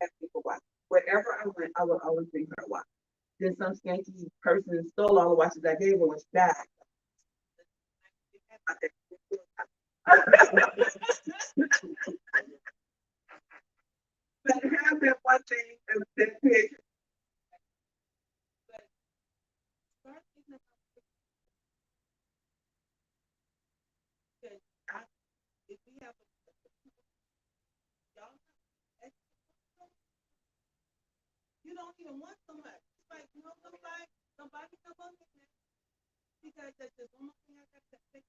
ask people watch. Wherever I went, I would always bring her a watch. Then some skanky person stole all the watches I gave her when she died. But have that one thing that creates. If we have you don't even want so much. It's like, you know, somebody come on with it. Because that's just one more thing I got to say.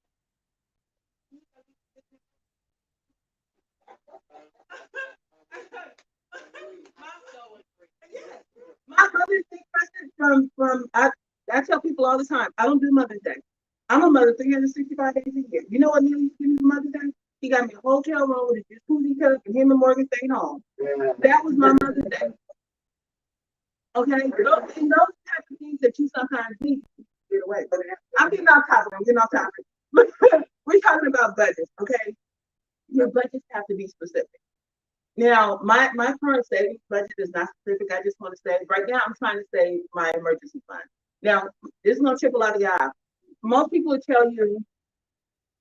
My Mother's Day present from I tell people all the time, I don't do Mother's Day. I'm a mother 365 days a year. You know what Neil used to do Mother's Day? He got me a hotel room with a jacuzzi tub and him and Morgan stayed home. That was my Mother's Day. Okay, and those type of things that you sometimes need to get away. But I'm getting off topic. We're talking about budgets, okay? Your budgets have to be specific. Now, my current savings budget is not specific. I just want to say, right now, I'm trying to save my emergency fund. Now, this is going to trip a lot of y'all. Most people will tell you,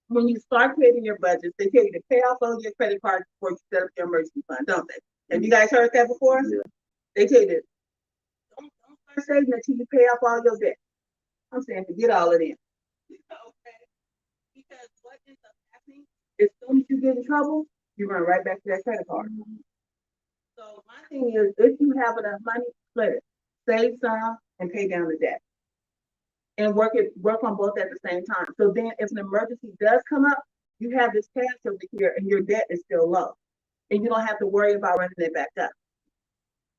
when you start creating your budgets, they tell you to pay off all your credit cards before you set up your emergency fund, don't they? Have you guys heard that before? Yeah. They tell you that. Don't start saving until you pay off all your debt. I'm saying forget all of them. Okay. Because what As soon as you get in trouble, you run right back to that credit card. So my thing is, if you have enough money, split it, save some and pay down the debt. And work on both at the same time. So then if an emergency does come up, you have this cash over here and your debt is still low. And you don't have to worry about running it back up.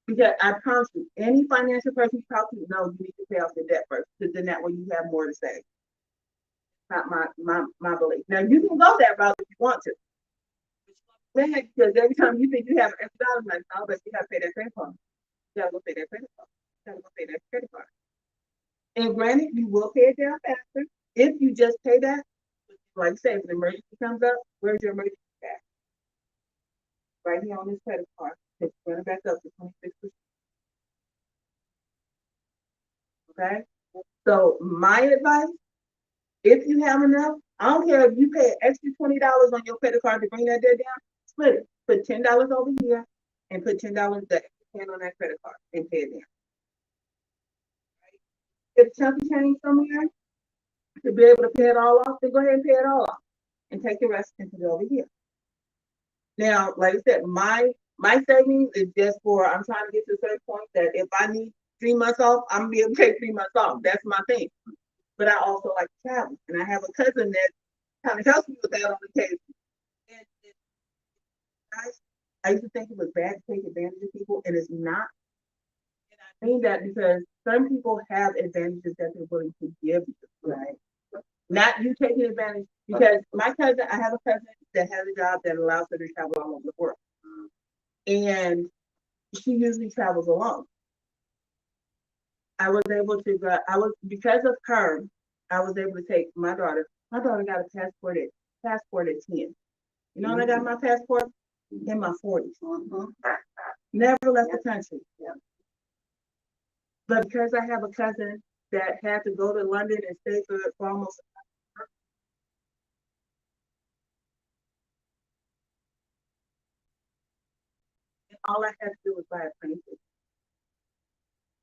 Because I promise you, any financial person you talk to knows you need to pay off your debt first, because then that way you have more to save. Not my belief. Now you can go that route if you want to. Because every time you think you have an extra dollar, like, no, but you gotta pay that credit card. You gotta go pay that credit card. You gotta go pay that credit card. And granted, you will pay it down faster if you just pay that. Like I say, if an emergency comes up, where's your emergency cash? Right here on this credit card. It's running back up to 26%. Okay? So my advice, if you have enough, I don't care if you pay an extra $20 on your credit card to bring that debt down, split it. Put $10 over here and put $10 that you can on that credit card and pay it down. Right? If chunky change somewhere to be able to pay it all off, then go ahead and pay it all off and take the rest and put it over here. Now, like I said, my savings is just for, I'm trying to get to a certain point that if I need 3 months off, I'm gonna be able to take 3 months off. That's my thing. But I also like to travel, and I have a cousin that kind of helps me with that on occasion. And I used to think it was bad to take advantage of people, and it's not. And I mean that because some people have advantages that they're willing to give you, right? Not you taking advantage, because my cousin, I have a cousin that has a job that allows her to travel all over the world. And she usually travels alone. I was able to go, because of her, I was able to take my daughter. My daughter got a passport at 10. You know when I got my passport? In my 40s. Never left the country. But because I have a cousin that had to go to London and stay for almost all I had to do was buy a plane ticket.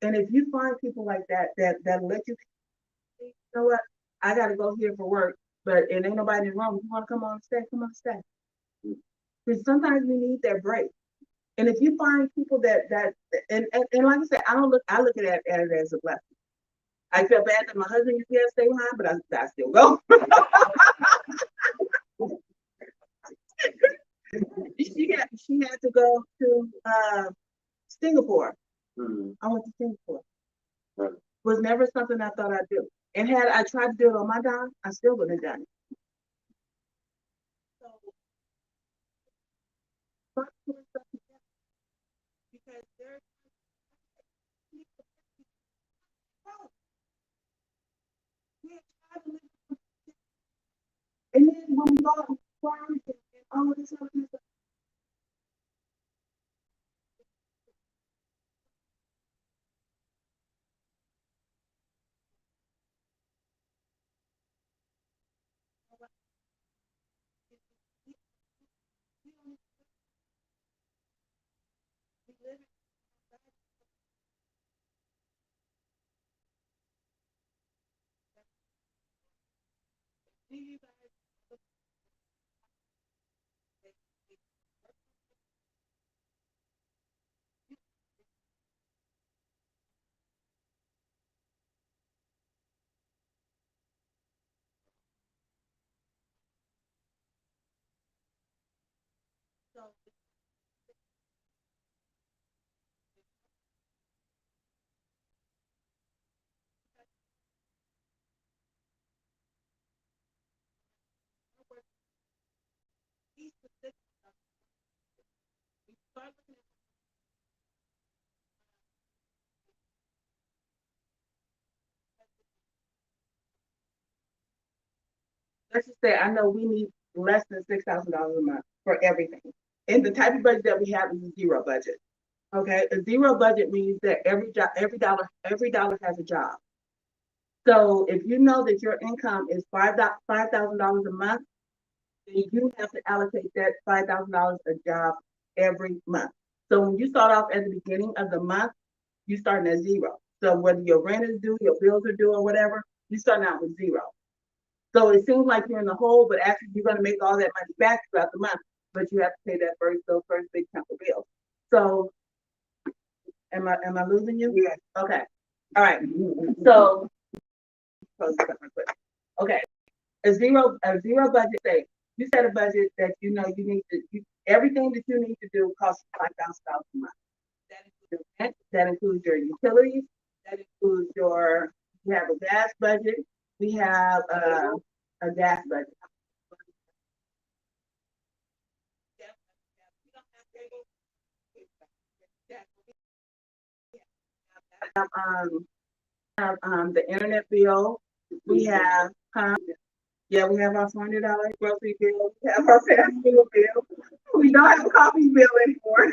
And if you find people like that let you know what, I gotta go here for work, but it ain't nobody in the room. You wanna come on and stay, come on and stay. Because sometimes we need that break. And if you find people that and like I said, I look at it as a blessing. I feel bad that my husband used to have to stay behind, but I still go. She had to go to Singapore. I went to Singapore. Was never something I thought I'd do. And had I tried to do it on my dime, I still wouldn't have done it. So, because there's and then when we go to farms and all of this other stuff, let's just say I know we need less than $6,000 a month for everything. And the type of budget that we have is a zero budget. Okay, a zero budget means that every dollar has a job. So if you know that your income is $5,000 a month, then you have to allocate that $5,000 a job every month. So when you start off at the beginning of the month, you starting at zero. So whether your rent is due, your bills are due, or whatever, you starting out with zero. So it seems like you're in the hole, but actually you're gonna make all that money back throughout the month, but you have to pay that those first big chunk of bills. So, am I losing you? Yes. Okay, all right, so. Close this up real quick. Okay, a zero budget thing. You set a budget that you know you need to, everything that you need to do costs $5,000 a month. That includes your rent, that includes your utilities, that includes you have a gas budget, we have a gas budget. The internet bill, we have, yeah, we have our $400 grocery bill, we have our fast food bill, we don't have a coffee bill anymore.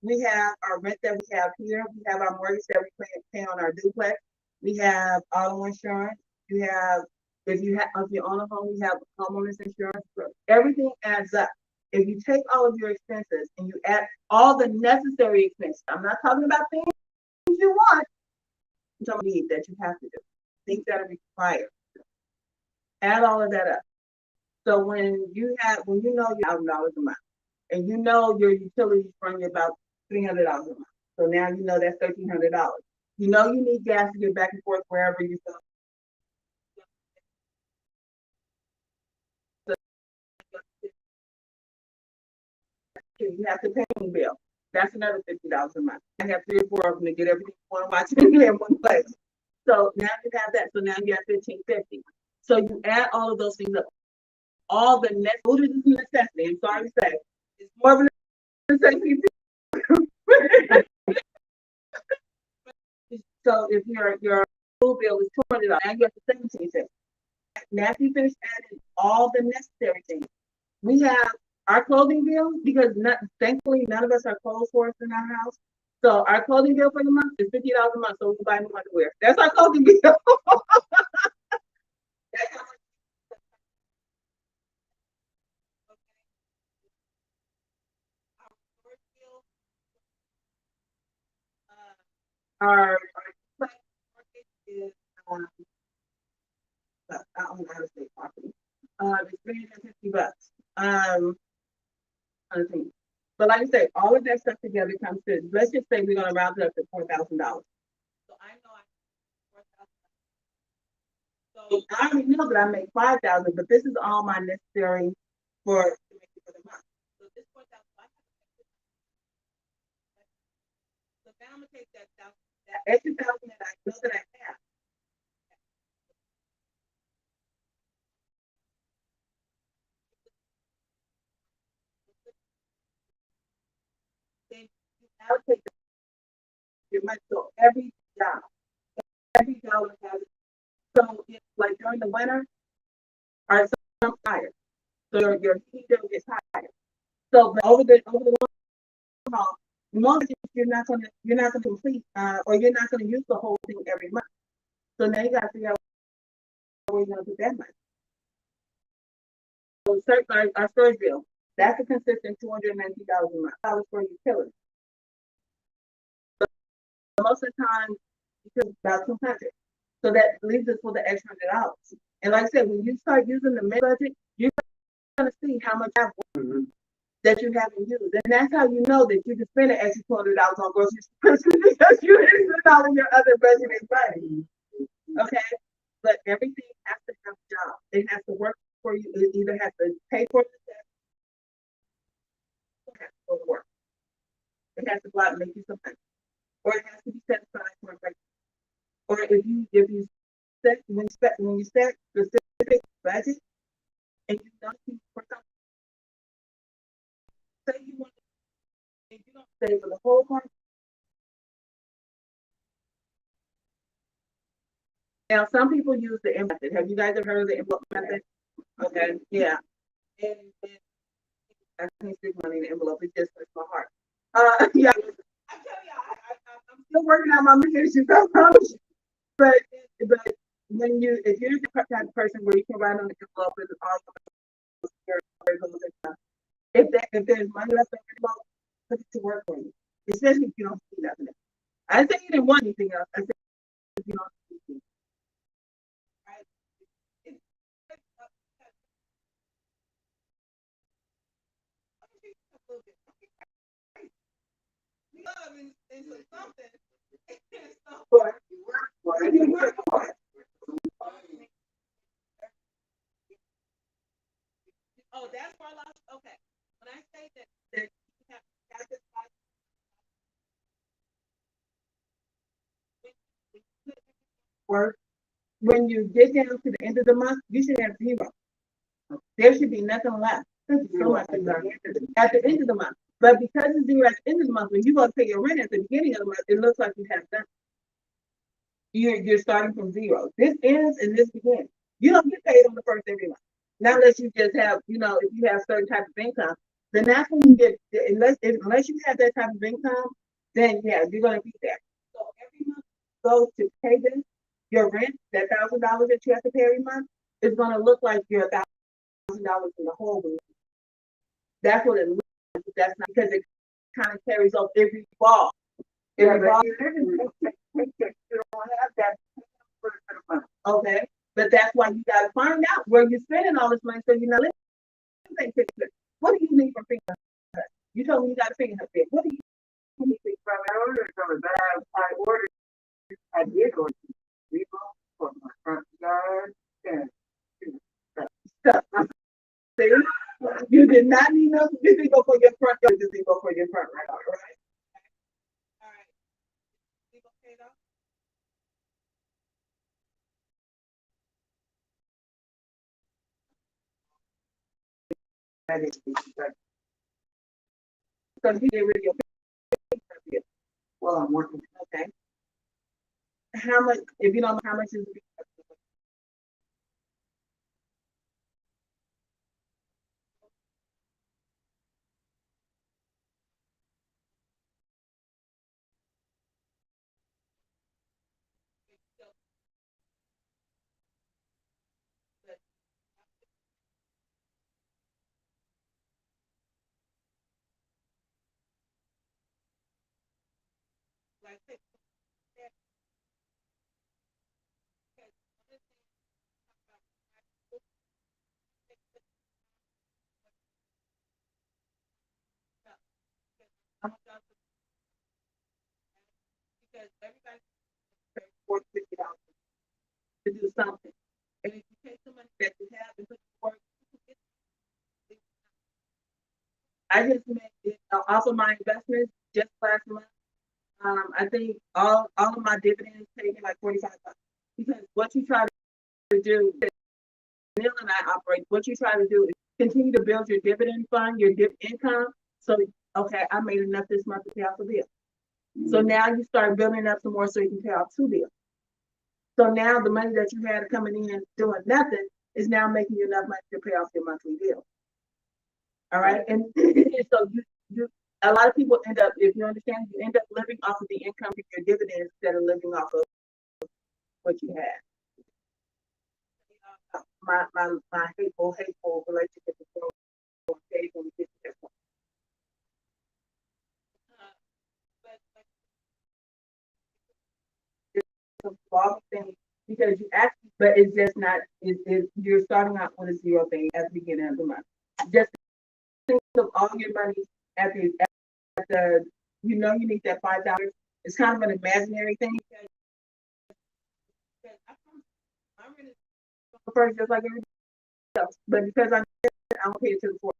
We have our rent that we have here, we have our mortgage that we pay on our duplex, we have auto insurance, you have, if you own a home, we have homeowners insurance, everything adds up. If you take all of your expenses and you add all the necessary expenses, I'm not talking about things you want, I'm talking about that you have to do, things that are required. Add all of that up. So when you know your $1,000 a month, and you know your utilities run you about $300 a month, so now you know that's $1,300. You know you need gas to get back and forth wherever you go. You have to pay a bill. That's another $50 a month. I have 3 or 4 of them to get everything you want to watch in one place. So now you have that. So now you have $1,550. So you add all of those things up. All the food is a necessity. I'm sorry to say, it's more of a necessity. So if your food bill is $200, now you have to $1,750. Now you finish adding all the necessary things. We have our clothing bill, because thankfully none of us are clothes horse in our house. So our clothing bill for the month is $50 a month, so we can buy new underwear. That's our clothing bill. That's how much. Our is I don't know how to say property. It's $350. I think. But like I said, all of that stuff together comes to, let's just say we're gonna round it up to $4,000. So I know so I already know that I make $5,000, but this is all my necessary for the month. So this $4,000, so now I'm gonna take that extra $1,000 that I know that I have. Then you allocate your money. So every dollar has. So it's like during the winter, our sun higher. So your heat bill gets higher. So over the long haul, most you're not gonna complete or you're not gonna use the whole thing every month. So now you gotta figure out where you're gonna put that money. So our storage bill, that's a consistent $219 a month. Dollars for utilities. So most of the time, it's about $200. So that leaves us with the extra $100. And like I said, when you start using the mid budget, you're gonna see how much that you haven't used. And that's how you know that you can spend an extra $200 on groceries because you didn't spend all of your other budgeted money. Okay? But everything has to have a job. It has to work for you. It either has to pay for itself or it has to go to work. It has to go out and make you some money. Or it has to be set aside for a break. Or if you set when you set specific budget and you don't see for something, say you want to, if you don't save for the whole month. Now some people use the envelope method. Have you guys ever heard of the envelope method? Okay, yeah. And I can't stick money in the envelope. It just hurts my heart. Yeah. I tell you, I'm still working on my issues. I promise you. But when if you're the type of person where you can write on the envelope and all if there's money left in the envelope, put it to work for you. Especially if you don't see nothing else. I didn't say you didn't want anything else. I said if you don't see little bit. Love into something. Oh, that's where I lost. Okay. When I say that you have this work, when you get down to the end of the month, you should have zero. There should be nothing left. Thank you so much, Lisa. At the end of the month. But because it's zero at the end of the month, when you go to pay your rent at the beginning of the month, it looks like you have nothing. You're starting from zero. This ends and this begins. You don't get paid on the first every month. Not unless you just have, if you have certain type of income, then that's when you get, unless you have that type of income, then yeah, you're gonna be there. So every month goes to pay this, your rent, that $1,000 that you have to pay every month, is gonna look like you're $1,000 in the whole week. That's what it looks like. That's not because it kind of carries off every ball. Yeah, but you don't have that for the month. Okay, but that's why you gotta find out where you're spending all this money. So you're not living. What do you need from finger? You told me you got a finger fit. What do you need From I ordered from it, but I ordered. I did order people for my front yard and stuff? See, you did not need no. You didn't go for your front yard. You didn't go for your front right, all right? All right. You okay though? that is So you get rid of your finger. well, I'm working. Okay. How much? If you don't know how much is it? Because everybody $40-50 to do something. And if you take the money that you have and put it to work, I just made it off of my investments just last month. I think all of my dividends paid me like $45. Because what you try to do, Neil and I operate, what you try to do is continue to build your dividend fund, your income. So, okay, I made enough this month to pay off the bill. So now you start building up some more so you can pay off 2 bills. So now the money that you had coming in doing nothing is now making you enough money to pay off your monthly bill. All right. And so you a lot of people end up, if you understand, you end up living off of the income from your dividends instead of living off of what you had. My hateful relationship is so okay when we get to that point. Thing because you actually, but it's just not. You're starting out with a zero thing at the beginning of the month. Just think of all your money at the you need that $5. It's kind of an imaginary thing. I'm gonna first just like everybody else, but because I'm pay it to the fourth.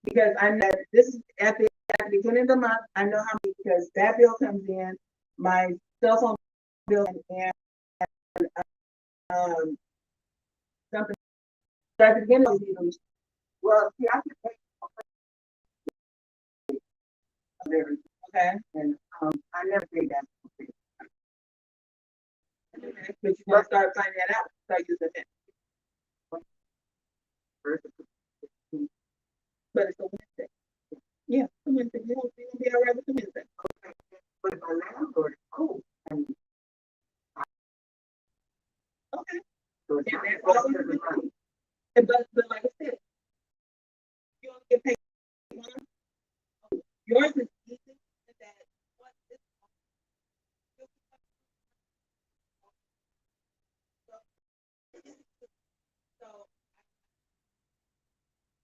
Because I know this is at the beginning of the month. I know how many because that bill comes in, my cell phone bill and something. So at the beginning of the well, see, I can pay okay, and I never paid that. But you must start finding that out. Start using it. But it's a Wednesday. Yeah, it's a Wednesday. You don't be all right with the Wednesday. Okay. But my landlord is cool. And okay. So and that's all you do. But like I said, you only get paid one. Yours is easy. That what is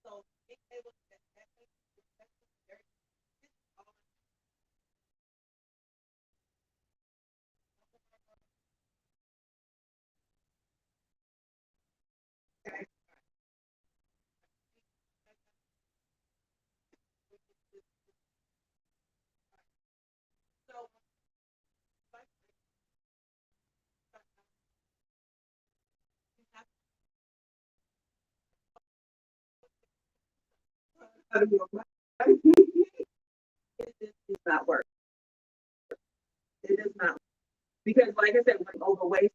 so being able to It does not work. It does not. Because like I said, when overweight,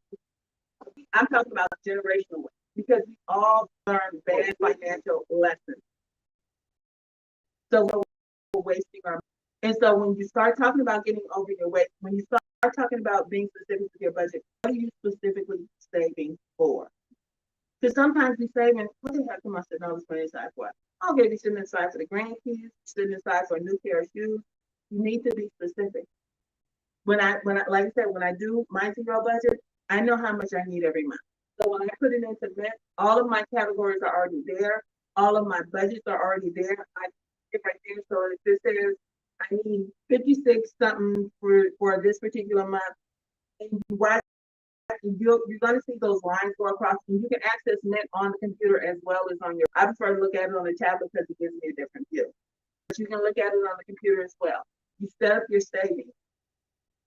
I'm talking about generational waste because we all learn bad financial lessons. So we're wasting our, and so when you start talking about getting over your weight, when you start talking about being specific with your budget, what are you specifically saving for? Because sometimes we saving, what the heck am I sitting on this money aside for? Okay, you're sitting aside for the grandkids, sitting aside for a new pair of shoes. You need to be specific. When I, like I said, when I do my zero budget, I know how much I need every month. So when I put it into Mint, all of my categories are already there. All of my budgets are already there. I get right there. So if this says I need 56 something for this particular month, and you're going to see those lines go across, and you can access Mint on the computer as well as on your. I prefer to look at it on the tablet because it gives me a different view. But you can look at it on the computer as well. You set up your savings.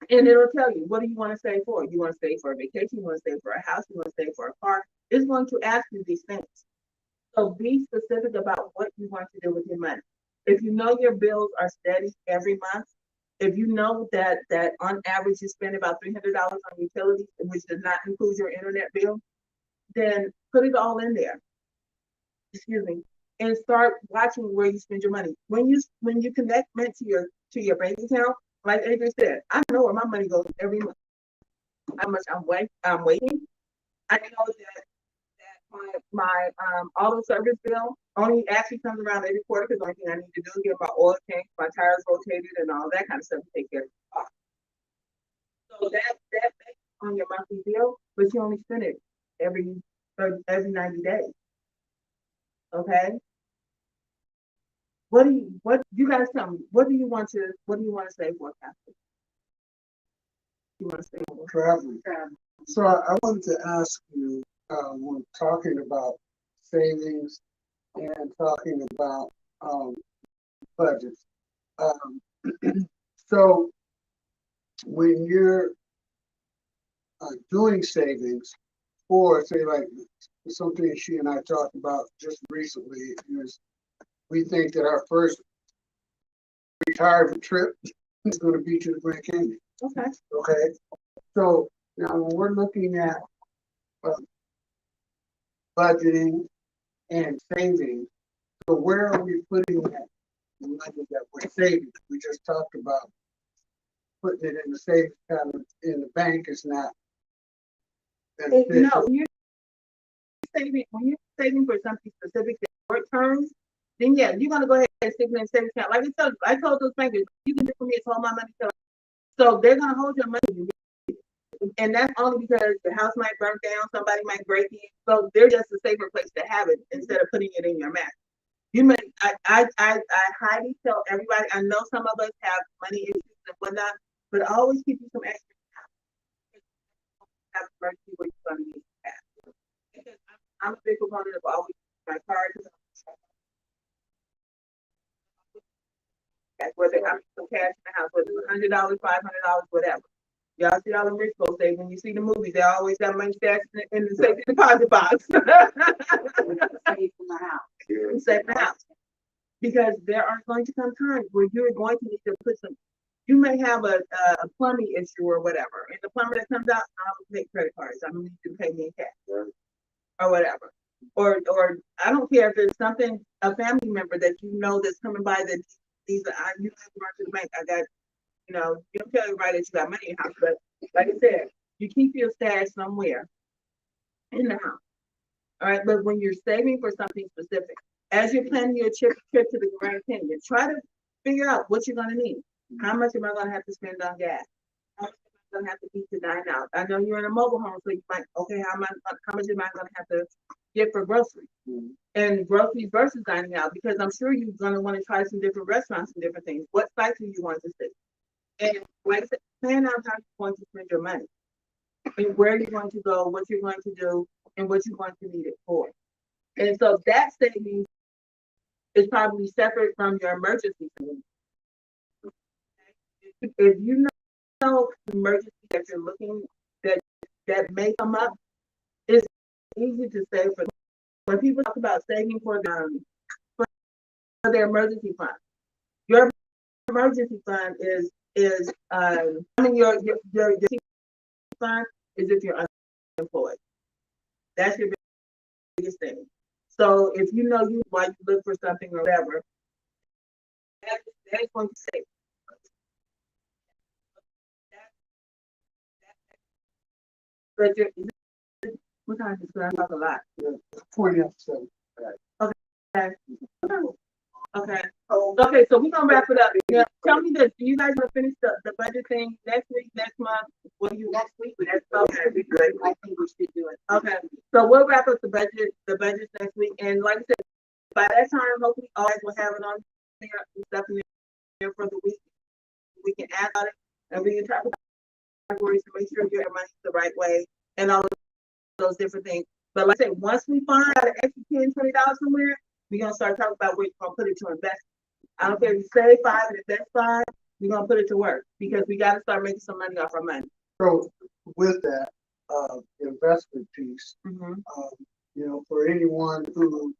And it'll tell you, what do you want to save for? You want to save for a vacation, you want to save for a house, you want to save for a car. It's going to ask you these things. So be specific about what you want to do with your money. If you know your bills are steady every month, if you know that on average you spend about $300 on utilities, which does not include your internet bill, then put it all in there. Excuse me. And start watching where you spend your money. When you connect Mint to your bank account, like Adrian said, I know where my money goes every month. How much I'm waiting. I know that my auto service bill only actually comes around every quarter because the only thing I need to do is get my oil changed, my tires rotated, and all that kind of stuff to take care of the car. So that's on your monthly bill, but you only spend it every 90 days. Okay. What you guys tell me? What do you want to save for, Catherine? You want to save for Traveling. So I wanted to ask you, when talking about savings and talking about budgets. So when you're doing savings, or say like something she and I talked about just recently is we think that our first retirement trip is going to be to the Grand Canyon. Okay. Okay. So now when we're looking at budgeting and saving, so where are we putting that money that we're saving? We just talked about putting it in the savings account in the bank is not beneficial. No, when you're saving for something specific, short terms, then yeah, you're gonna go ahead and stick it in savings account. Like I told those bankers, you can do for me is hold my money till. So they're gonna hold your money, and that's only because the house might burn down, somebody might break in. So they're just a safer place to have it instead of putting it in your mattress. You may, I highly tell everybody. I know some of us have money issues and whatnot, but always keep you some extra. Have emergency where you're gonna need cash. Because I'm a big proponent of always my cards. Whether I'm some cash in the house, whether it's $100, $500, whatever. Y'all see all the rich folks say when you see the movies, they always got money stashed in the safety deposit box. Safe in the house. Safe in the house. Because there are going to come times where you're going to need to put some. You may have a plumbing issue or whatever, and the plumber that comes out, I don't take credit cards. I don't need you to pay me in cash or whatever. Or I don't care if it's something, a family member that you know that's coming by that these are, you have to run to the bank. I got, you don't tell everybody that you got money in the house, but like I said, you keep your stash somewhere in the house. All right, but when you're saving for something specific, as you're planning your trip to the Grand Canyon, try to figure out what you're gonna need. How much am I gonna have to spend on gas? How much am I gonna have to eat to dine out? I know you're in a mobile home, so you might, okay, how much am I gonna have to get for groceries? And groceries versus dining out, because I'm sure you're gonna want to try some different restaurants and different things. What sites do you want to see? And like I said, plan out how you're going to spend your money. And where you're going to go, what you're going to do, and what you're going to need it for. And so that savings is probably separate from your emergency savings. If you know emergency that you're looking that may come up, it's easy to save for. When people talk about saving for their emergency fund, your emergency fund is your fund is if you're unemployed. That's your biggest thing. So if you know why you look for something or whatever, that's going to save. But what time is it? I talk a lot. 20 episodes. Okay. Okay. Okay, so we're gonna wrap it up. Yeah, tell me this. Do you guys want to finish the budget thing next week, next month? Next week, Okay, be good. I think we should do it. Okay, so we'll wrap up the budget next week, and like I said, by that time, hopefully, all guys will have it on there, stuff in there for the week. We can add on it, and we can talk about categories to make sure you get money the right way, and all of those different things. But like I said, once we find out an extra $10, $20 somewhere, we're gonna start talking about where you're gonna put it to invest. I don't care if you save 5 and invest 5, we're gonna put it to work because we gotta start making some money off our money. So with that, investment piece, for anyone who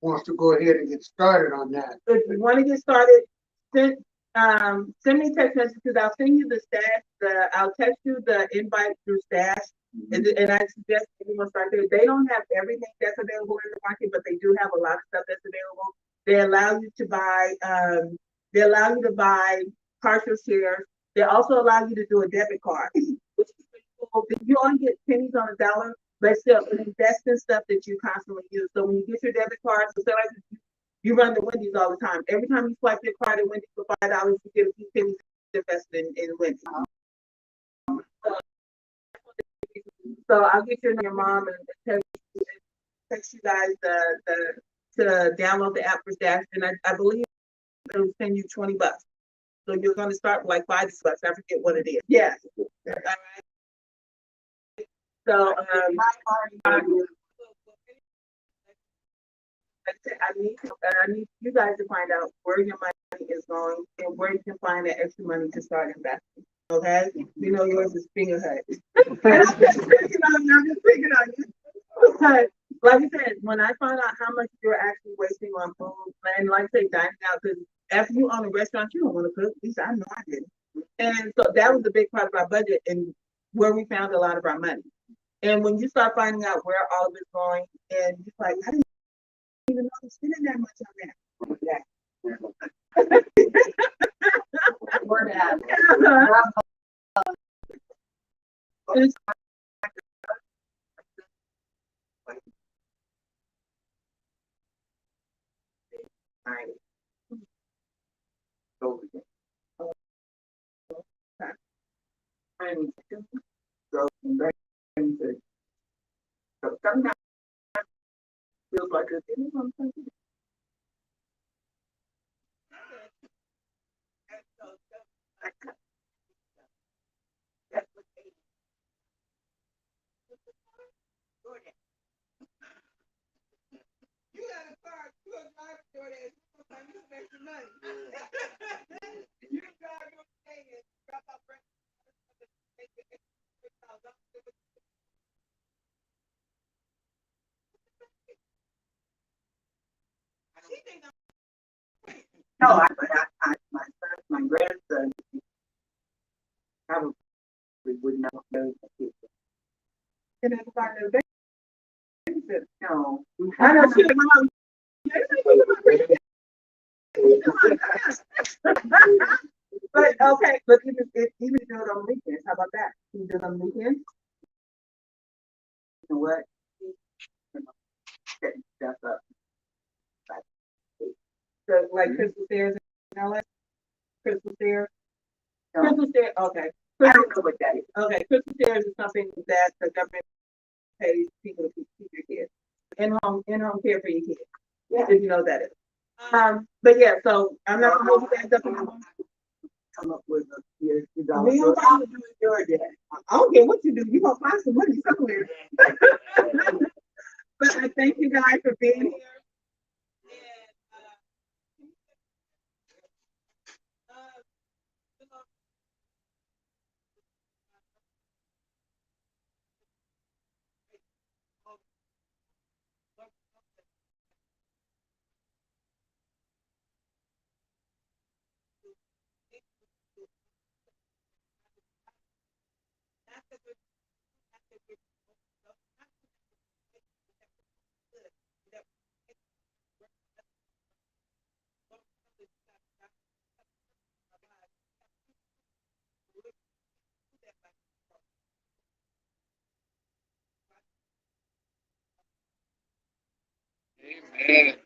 wants to go ahead and get started on that. If you want to get started, send me a text message because I'll send you the stash. I'll text you the invite through stash, and I suggest everyone start there. They don't have everything that's available in the market, but they do have a lot of stuff that's available. They allow you to buy. They allow you to buy partial shares. They also allow you to do a debit card, which is pretty cool. You only get pennies on a dollar, but still invest in stuff that you constantly use. So when you get your debit card, so say like you run the Wendy's all the time. Every time you swipe your card at Wendy's for $5, you get a few pennies invested in Wendy's. So I'll get your mom and text you guys to download the app for Stash, and I believe it'll send you $20. So you're going to start with like $5. I forget what it is. Yeah. All right. So I need you guys to find out where your money is going and where you can find that extra money to start investing. Okay? You know yours is finger hut. And I'm just picking on you. Okay. Like I said, when I find out how much you're actually wasting on food, and like I say, dining out, because after you own a restaurant, you don't want to cook. At least I know I didn't. And so that was a big part of our budget and where we found a lot of our money. And when you start finding out where all of it's going, and you're like, I didn't even know I'm spending that much on that. Word out. So sometimes feels like a No, my grandson probably would not know the people. and then find a babysitter. No. I know she mom. But okay, but even do it on weekends, how about that? Can you do it on weekends? You know what? Setting stuff up. So like Christmas fairs in LA? Christmas fairs? No. Christmas fair, okay. I don't know what that is. Okay, Christmas fairs is something that the government pays people to keep your kids. In-home care for your kids. Yeah. If you know what that is. But yeah, so I'm not gonna hold you guys up in the morning. Come up with a few We dollars. don't want to do it your day. I don't care what you do, you gonna find some money somewhere. But I thank you guys for being here. And, you know, Amen.